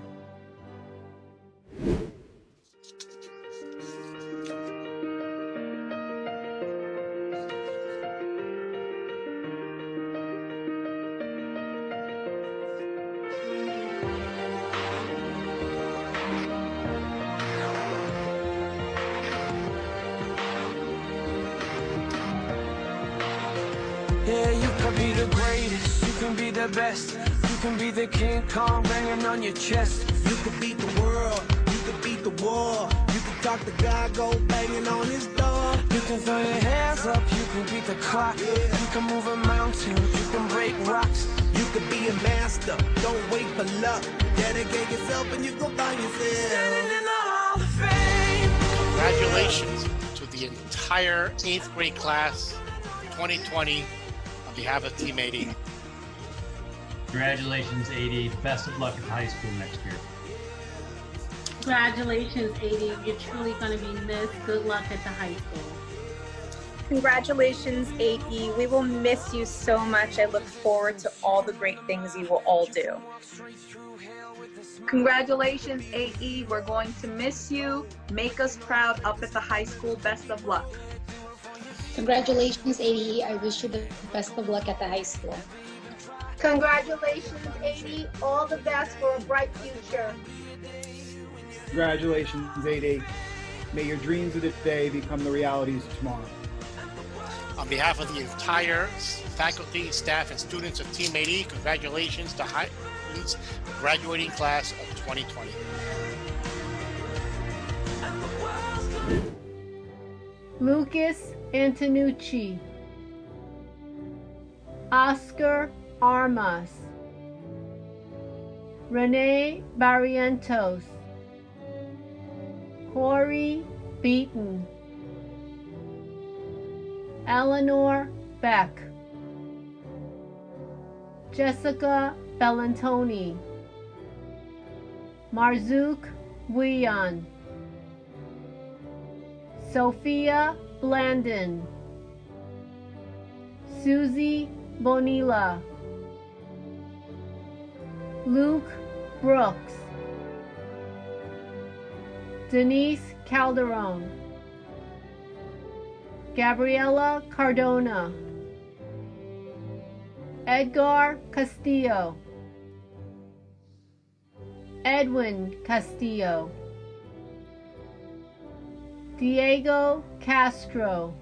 Yeah, you can be the greatest, you can be the best, you can be the King Kong banging on your chest. You could beat the world, you could beat the war, you could talk to God, go banging on his door. You can throw your hands up, you can beat the clock, you can move a mountain, you can break rocks. You could be a master, don't wait for luck. Dedicate yourself and you go find yourself. Standing in the Hall of Fame. Congratulations to the entire 8th grade class 2020 on behalf of Team 80. Congratulations, 80. Best of luck at high school next year. Congratulations, 80. You're truly going to be missed. Good luck at the high school. Congratulations, 8E. We will miss you so much. I look forward to all the great things you will all do. Congratulations, 8E. We're going to miss you. Make us proud up at the high school. Best of luck. Congratulations, 80. I wish you the best of luck at the high school. Congratulations, 80. All the best for a bright future. Congratulations, 8A. May your dreams of this day become the realities of tomorrow. On behalf of the entire faculty, staff, and students of Team 80, congratulations to Highlands graduating class of 2020. Lucas Antonucci, Oscar Armas, Renee Barrientos, Corey Beaton, Eleanor Beck, Jessica Bellantoni, Marzouk Wian, Sophia Blandon, Susie Bonilla, Luke Brooks, Denise Calderon, Gabriela Cardona, Edgar Castillo, Edwin Castillo, Diego Castro,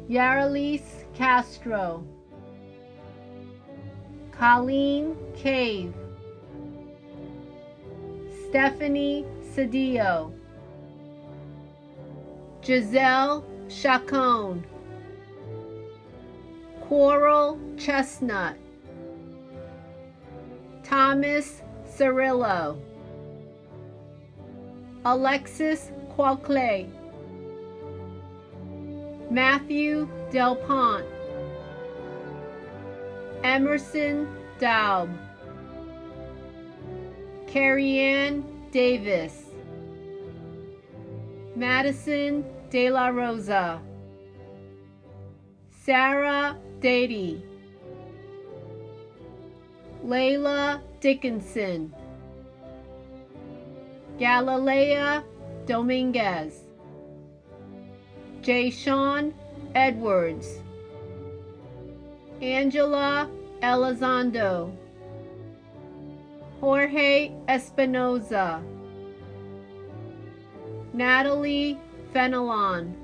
Yarlis Castro, Colleen Cave, Stephanie Cedillo, Giselle Chacon, Coral Chestnut, Thomas Cirillo, Alexis Qualclay, Matthew Del Pont, Emerson Daub, Carrie Ann Davis, Madison De La Rosa, Sarah Dady, Layla Dickinson, Galilea Dominguez, Jay Sean Edwards, Angela Elizondo, Jorge Espinoza, Natalie Fenelon,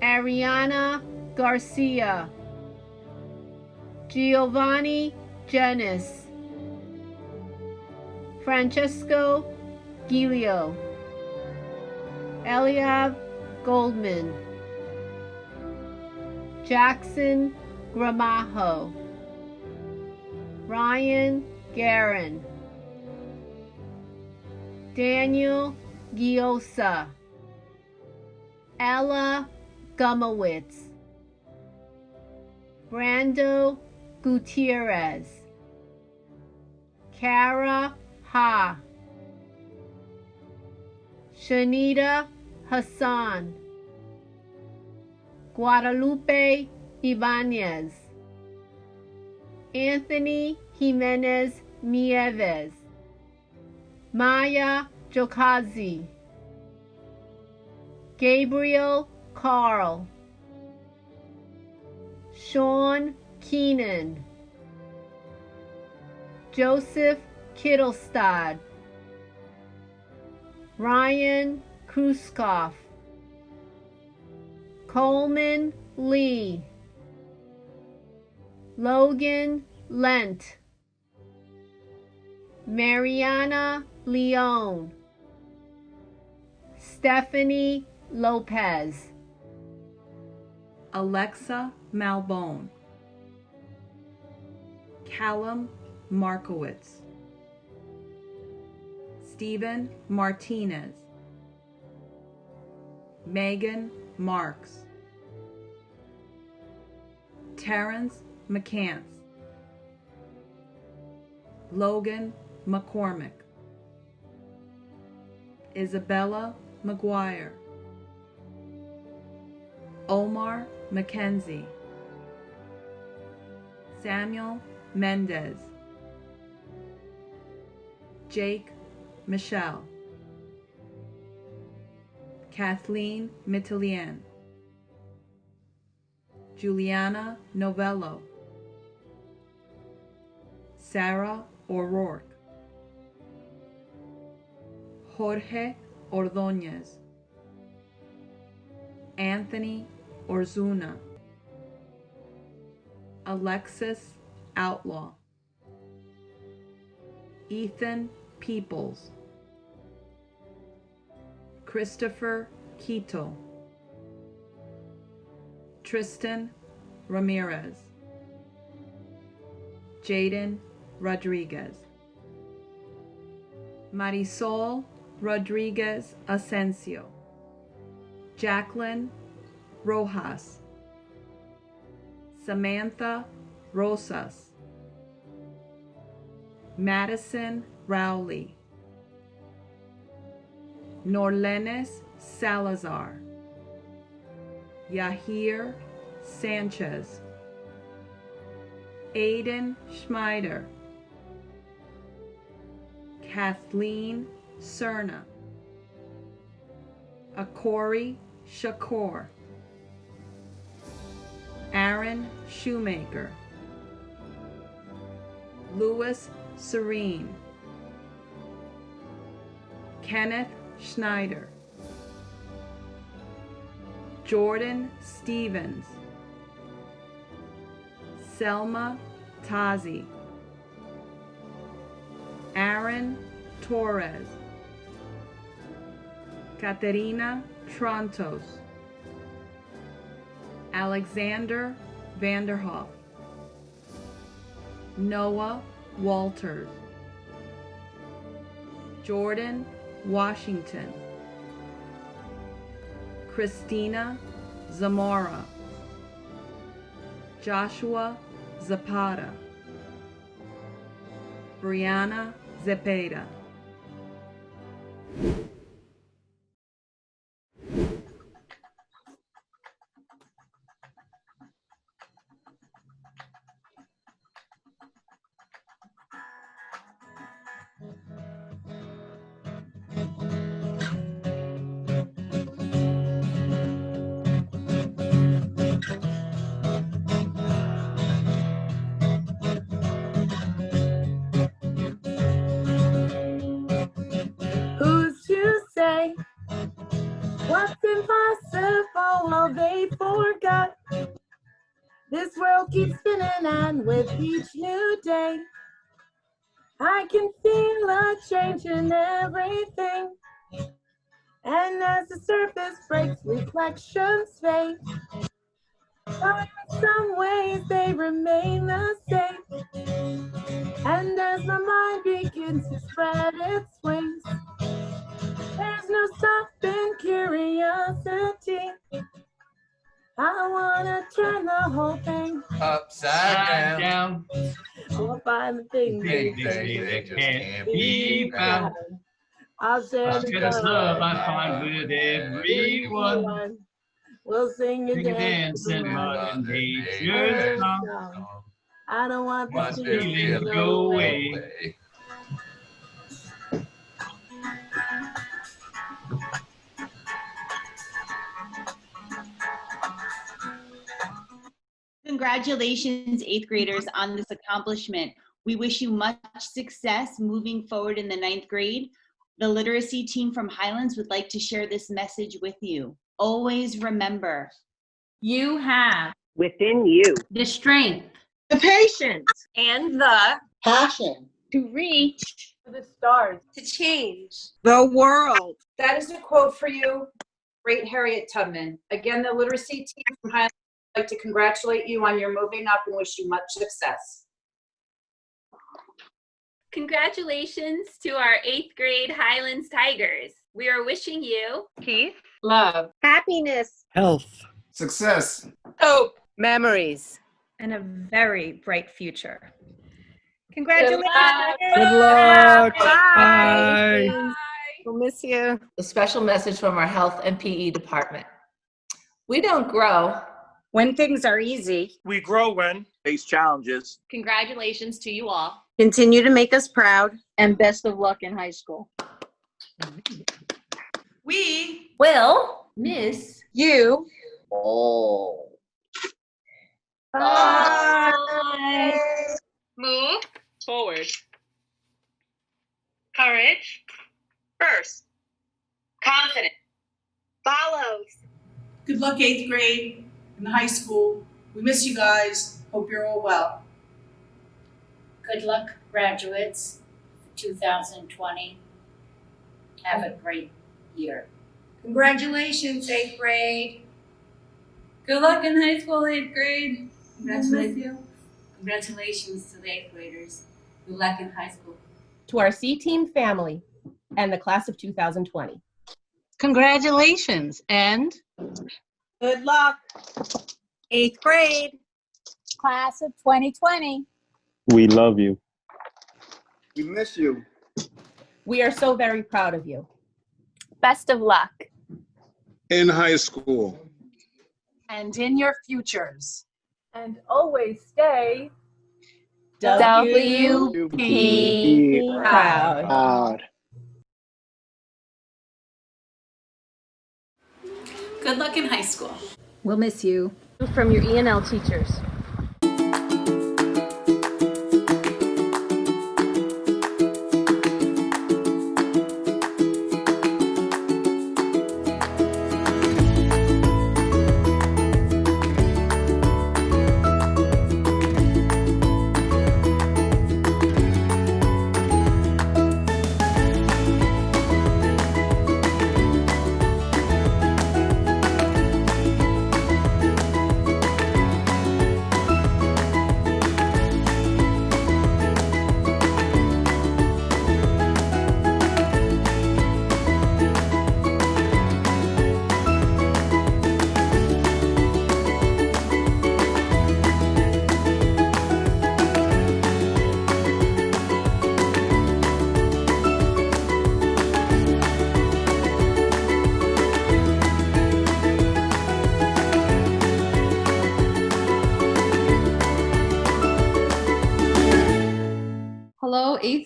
Ariana Garcia, Giovanni Jenis, Francesco Giglio, Eliav Goldman, Jackson Gramajo, Ryan Guerin, Daniel Giosa, Ella Gumowitz, Brando Gutierrez, Kara Ha, Shanita Hassan, Guadalupe Ibanez, Anthony Jimenez Nieves, Maya Jokazi, Gabriel Carl, Sean Keenan, Joseph Kittelstad, Ryan Kruskoff, Coleman Lee, Logan Lent, Mariana Leone, Stephanie Lopez, Alexa Malbone, Callum Markowitz, Stephen Martinez, Megan Marks, Terrence McCants, Logan McCormick, Isabella McGuire, Omar McKenzie, Samuel Mendez, Jake Michelle, Kathleen Mittelian, Juliana Novello, Sarah O'Rourke, Jorge Ordóñez, Anthony Orzuna, Alexis Outlaw, Ethan Peoples, Christopher Quito, Tristan Ramirez, Jaden Rodriguez, Marisol Rodriguez Asensio, Jacqueline Rojas, Samantha Rosas, Madison Rowley, Norlenes Salazar, Yahir Sanchez, Aiden Schmeider, Kathleen Cerna, Akori Shakur, Aaron Shoemaker, Louis Serene, Kenneth Schneider, Jordan Stevens, Selma Tazi, Aaron Torres, Katerina Trontos, Alexander Vanderhoff, Noah Walters, Jordan Washington, Christina Zamora, Joshua Zapata, Brianna Zepeda. Who's to say what's impossible? Well, they forgot. This world keeps spinning, and with each new day, I can feel a change in everything. And as the surface breaks, reflections fade. But in some ways, they remain the same. And as my mind begins to spread its wings, there's no stopping curiosity. I wanna turn the whole thing upside down. I'll find the things that can't be found. I'll share the love I find with everyone. We'll sing and Dance and modern nature's song. I don't want Once the the feelings go away. Congratulations, 8th graders, on this accomplishment. We wish you much success moving forward in the 9th grade. The literacy team from Highlands would like to share this message with you. Always remember, You have Within you. the strength, The patience And the passion to reach for the stars. to change. The world. That is a quote for you, great Harriet Tubman. Again, the literacy team from Highlands would like to congratulate you on your moving up and wish you much success. Congratulations to our 8th grade Highlands Tigers. We are wishing you Peace. Love. Happiness. Health. Success. Hope. Memories. and a very bright future. Congratulations. Good luck. Bye. We'll miss you. A special message from our health and PE department. We don't grow when things are easy. We grow when face challenges. Congratulations to you all. Continue to make us proud. And best of luck in high school. We will miss you all. Bye. Move forward. Courage. First. Confidence. Follows. Good luck, 8th grade and high school. We miss you guys. Hope you're all well. Good luck, graduates, for 2020. Have a great year. Congratulations, 8th grade. Good luck in high school, 8th grade. Congratulations to the 8th graders. Good luck in high school. To our C-Team family and the class of 2020. Congratulations and good luck, 8th grade. Class of 2020. We love you. We miss you. We are so very proud of you. Best of luck. In high school. And in your futures. And always stay WP proud. Good luck in high school. We'll miss you. From your E&L teachers.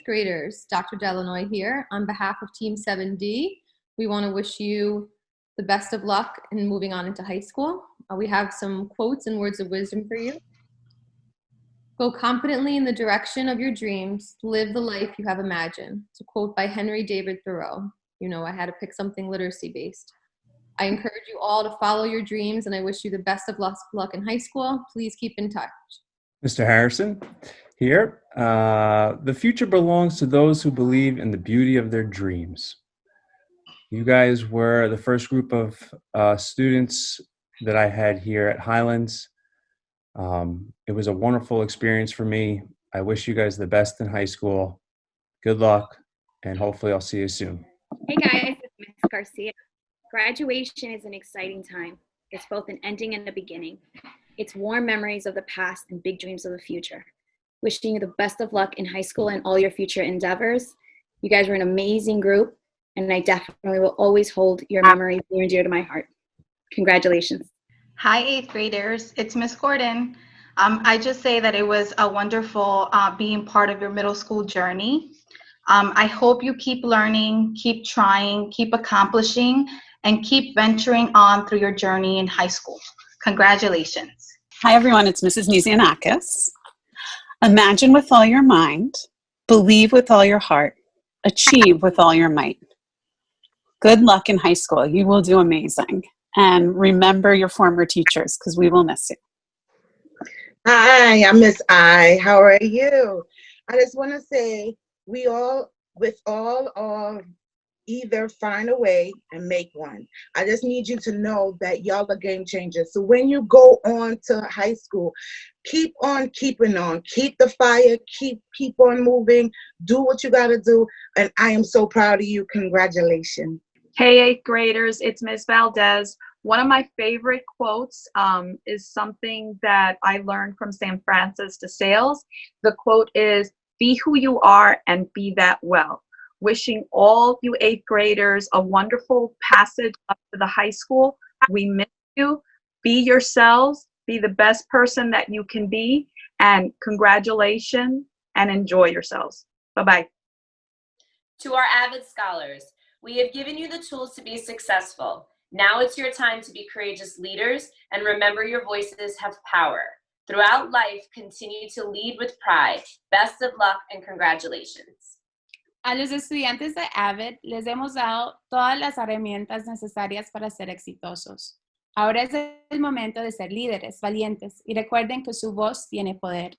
8th graders, Dr. Delanoy here. On behalf of Team 7D, we want to wish you the best of luck in moving on into high school. We have some quotes and words of wisdom for you. Go confidently in the direction of your dreams. Live the life you have imagined. It's a quote by Henry David Thoreau. You know, I had to pick something literacy-based. I encourage you all to follow your dreams, and I wish you the best of luck in high school. Please keep in touch. Mr. Harrison here. The future belongs to those who believe in the beauty of their dreams. You guys were the first group of students that I had here at Highlands. It was a wonderful experience for me. I wish you guys the best in high school. Good luck, and hopefully I'll see you soon. Hey guys, it's Ms. Garcia. Graduation is an exciting time. It's both an ending and a beginning. It's warm memories of the past and big dreams of the future. Wishing you the best of luck in high school and all your future endeavors. You guys were an amazing group, and I definitely will always hold your memories near and dear to my heart. Congratulations. Hi, 8th graders. It's Miss Gordon. I just say that it was a wonderful being part of your middle school journey. I hope you keep learning, keep trying, keep accomplishing, and keep venturing on through your journey in high school. Congratulations. Hi, everyone. It's Mrs. Nizianakis. Imagine with all your mind, believe with all your heart, achieve with all your might. Good luck in high school. You will do amazing. And remember your former teachers, because we will miss you. Hi, I'm Miss I. How are you? I just want to say we all, with all either find a way and make one. I just need you to know that y'all are game changers. So when you go on to high school, keep on keeping on. Keep the fire. Keep on moving. Do what you got to do. And I am so proud of you. Congratulations. Hey, 8th graders, it's Ms. Valdez. One of my favorite quotes is something that I learned from St. Francis de Sales. The quote is, "Be who you are and be that well." Wishing all you 8th graders a wonderful passage up to the high school. We miss you. Be yourselves. Be the best person that you can be. And congratulations and enjoy yourselves. Bye-bye. To our avid scholars, we have given you the tools to be successful. Now it's your time to be courageous leaders, and remember your voices have power. Throughout life, continue to lead with pride. Best of luck and congratulations. A los estudiantes de AVID les hemos dado todas las herramientas necesarias para ser exitosos. Ahora es el momento de ser líderes, valientes, y recuerden que su voz tiene poder.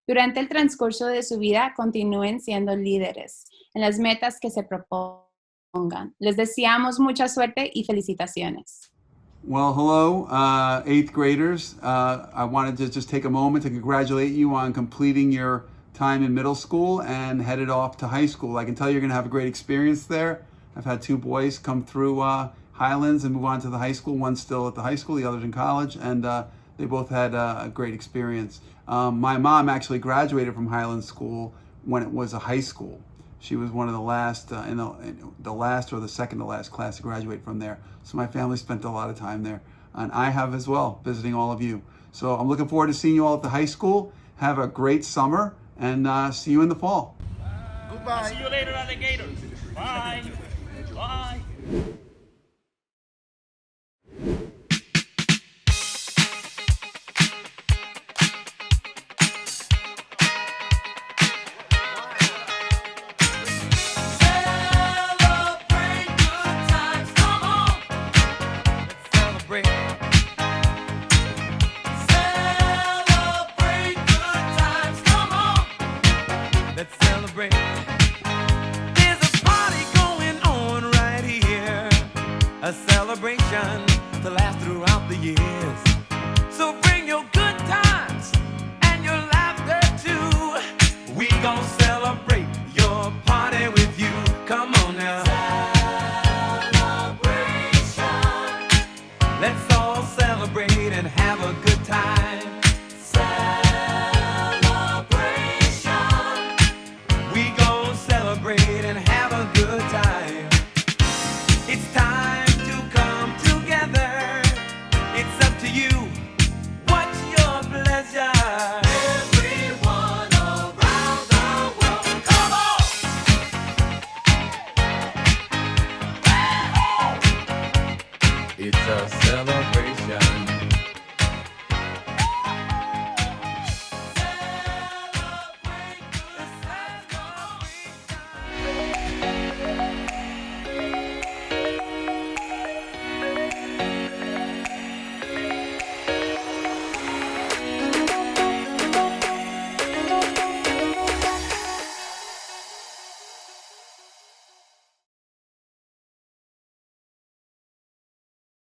Durante el transcurso de su vida, continúen siendo líderes en las metas que se propongan. Les deseamos mucha suerte y felicitaciones. Well, hello, 8th graders. I wanted to just take a moment to congratulate you on completing your time in middle school and headed off to high school. I can tell you're going to have a great experience there. I've had 2 boys come through Highlands and move on to the high school. One's still at the high school, the other's in college, and they both had a great experience. My mom actually graduated from Highlands School when it was a high school. She was one of the last, in the last or the second to last class to graduate from there. So my family spent a lot of time there. And I have as well, visiting all of you. So I'm looking forward to seeing you all at the high school. Have a great summer, and see you in the fall. Goodbye. See you later, alligators. Bye. Bye.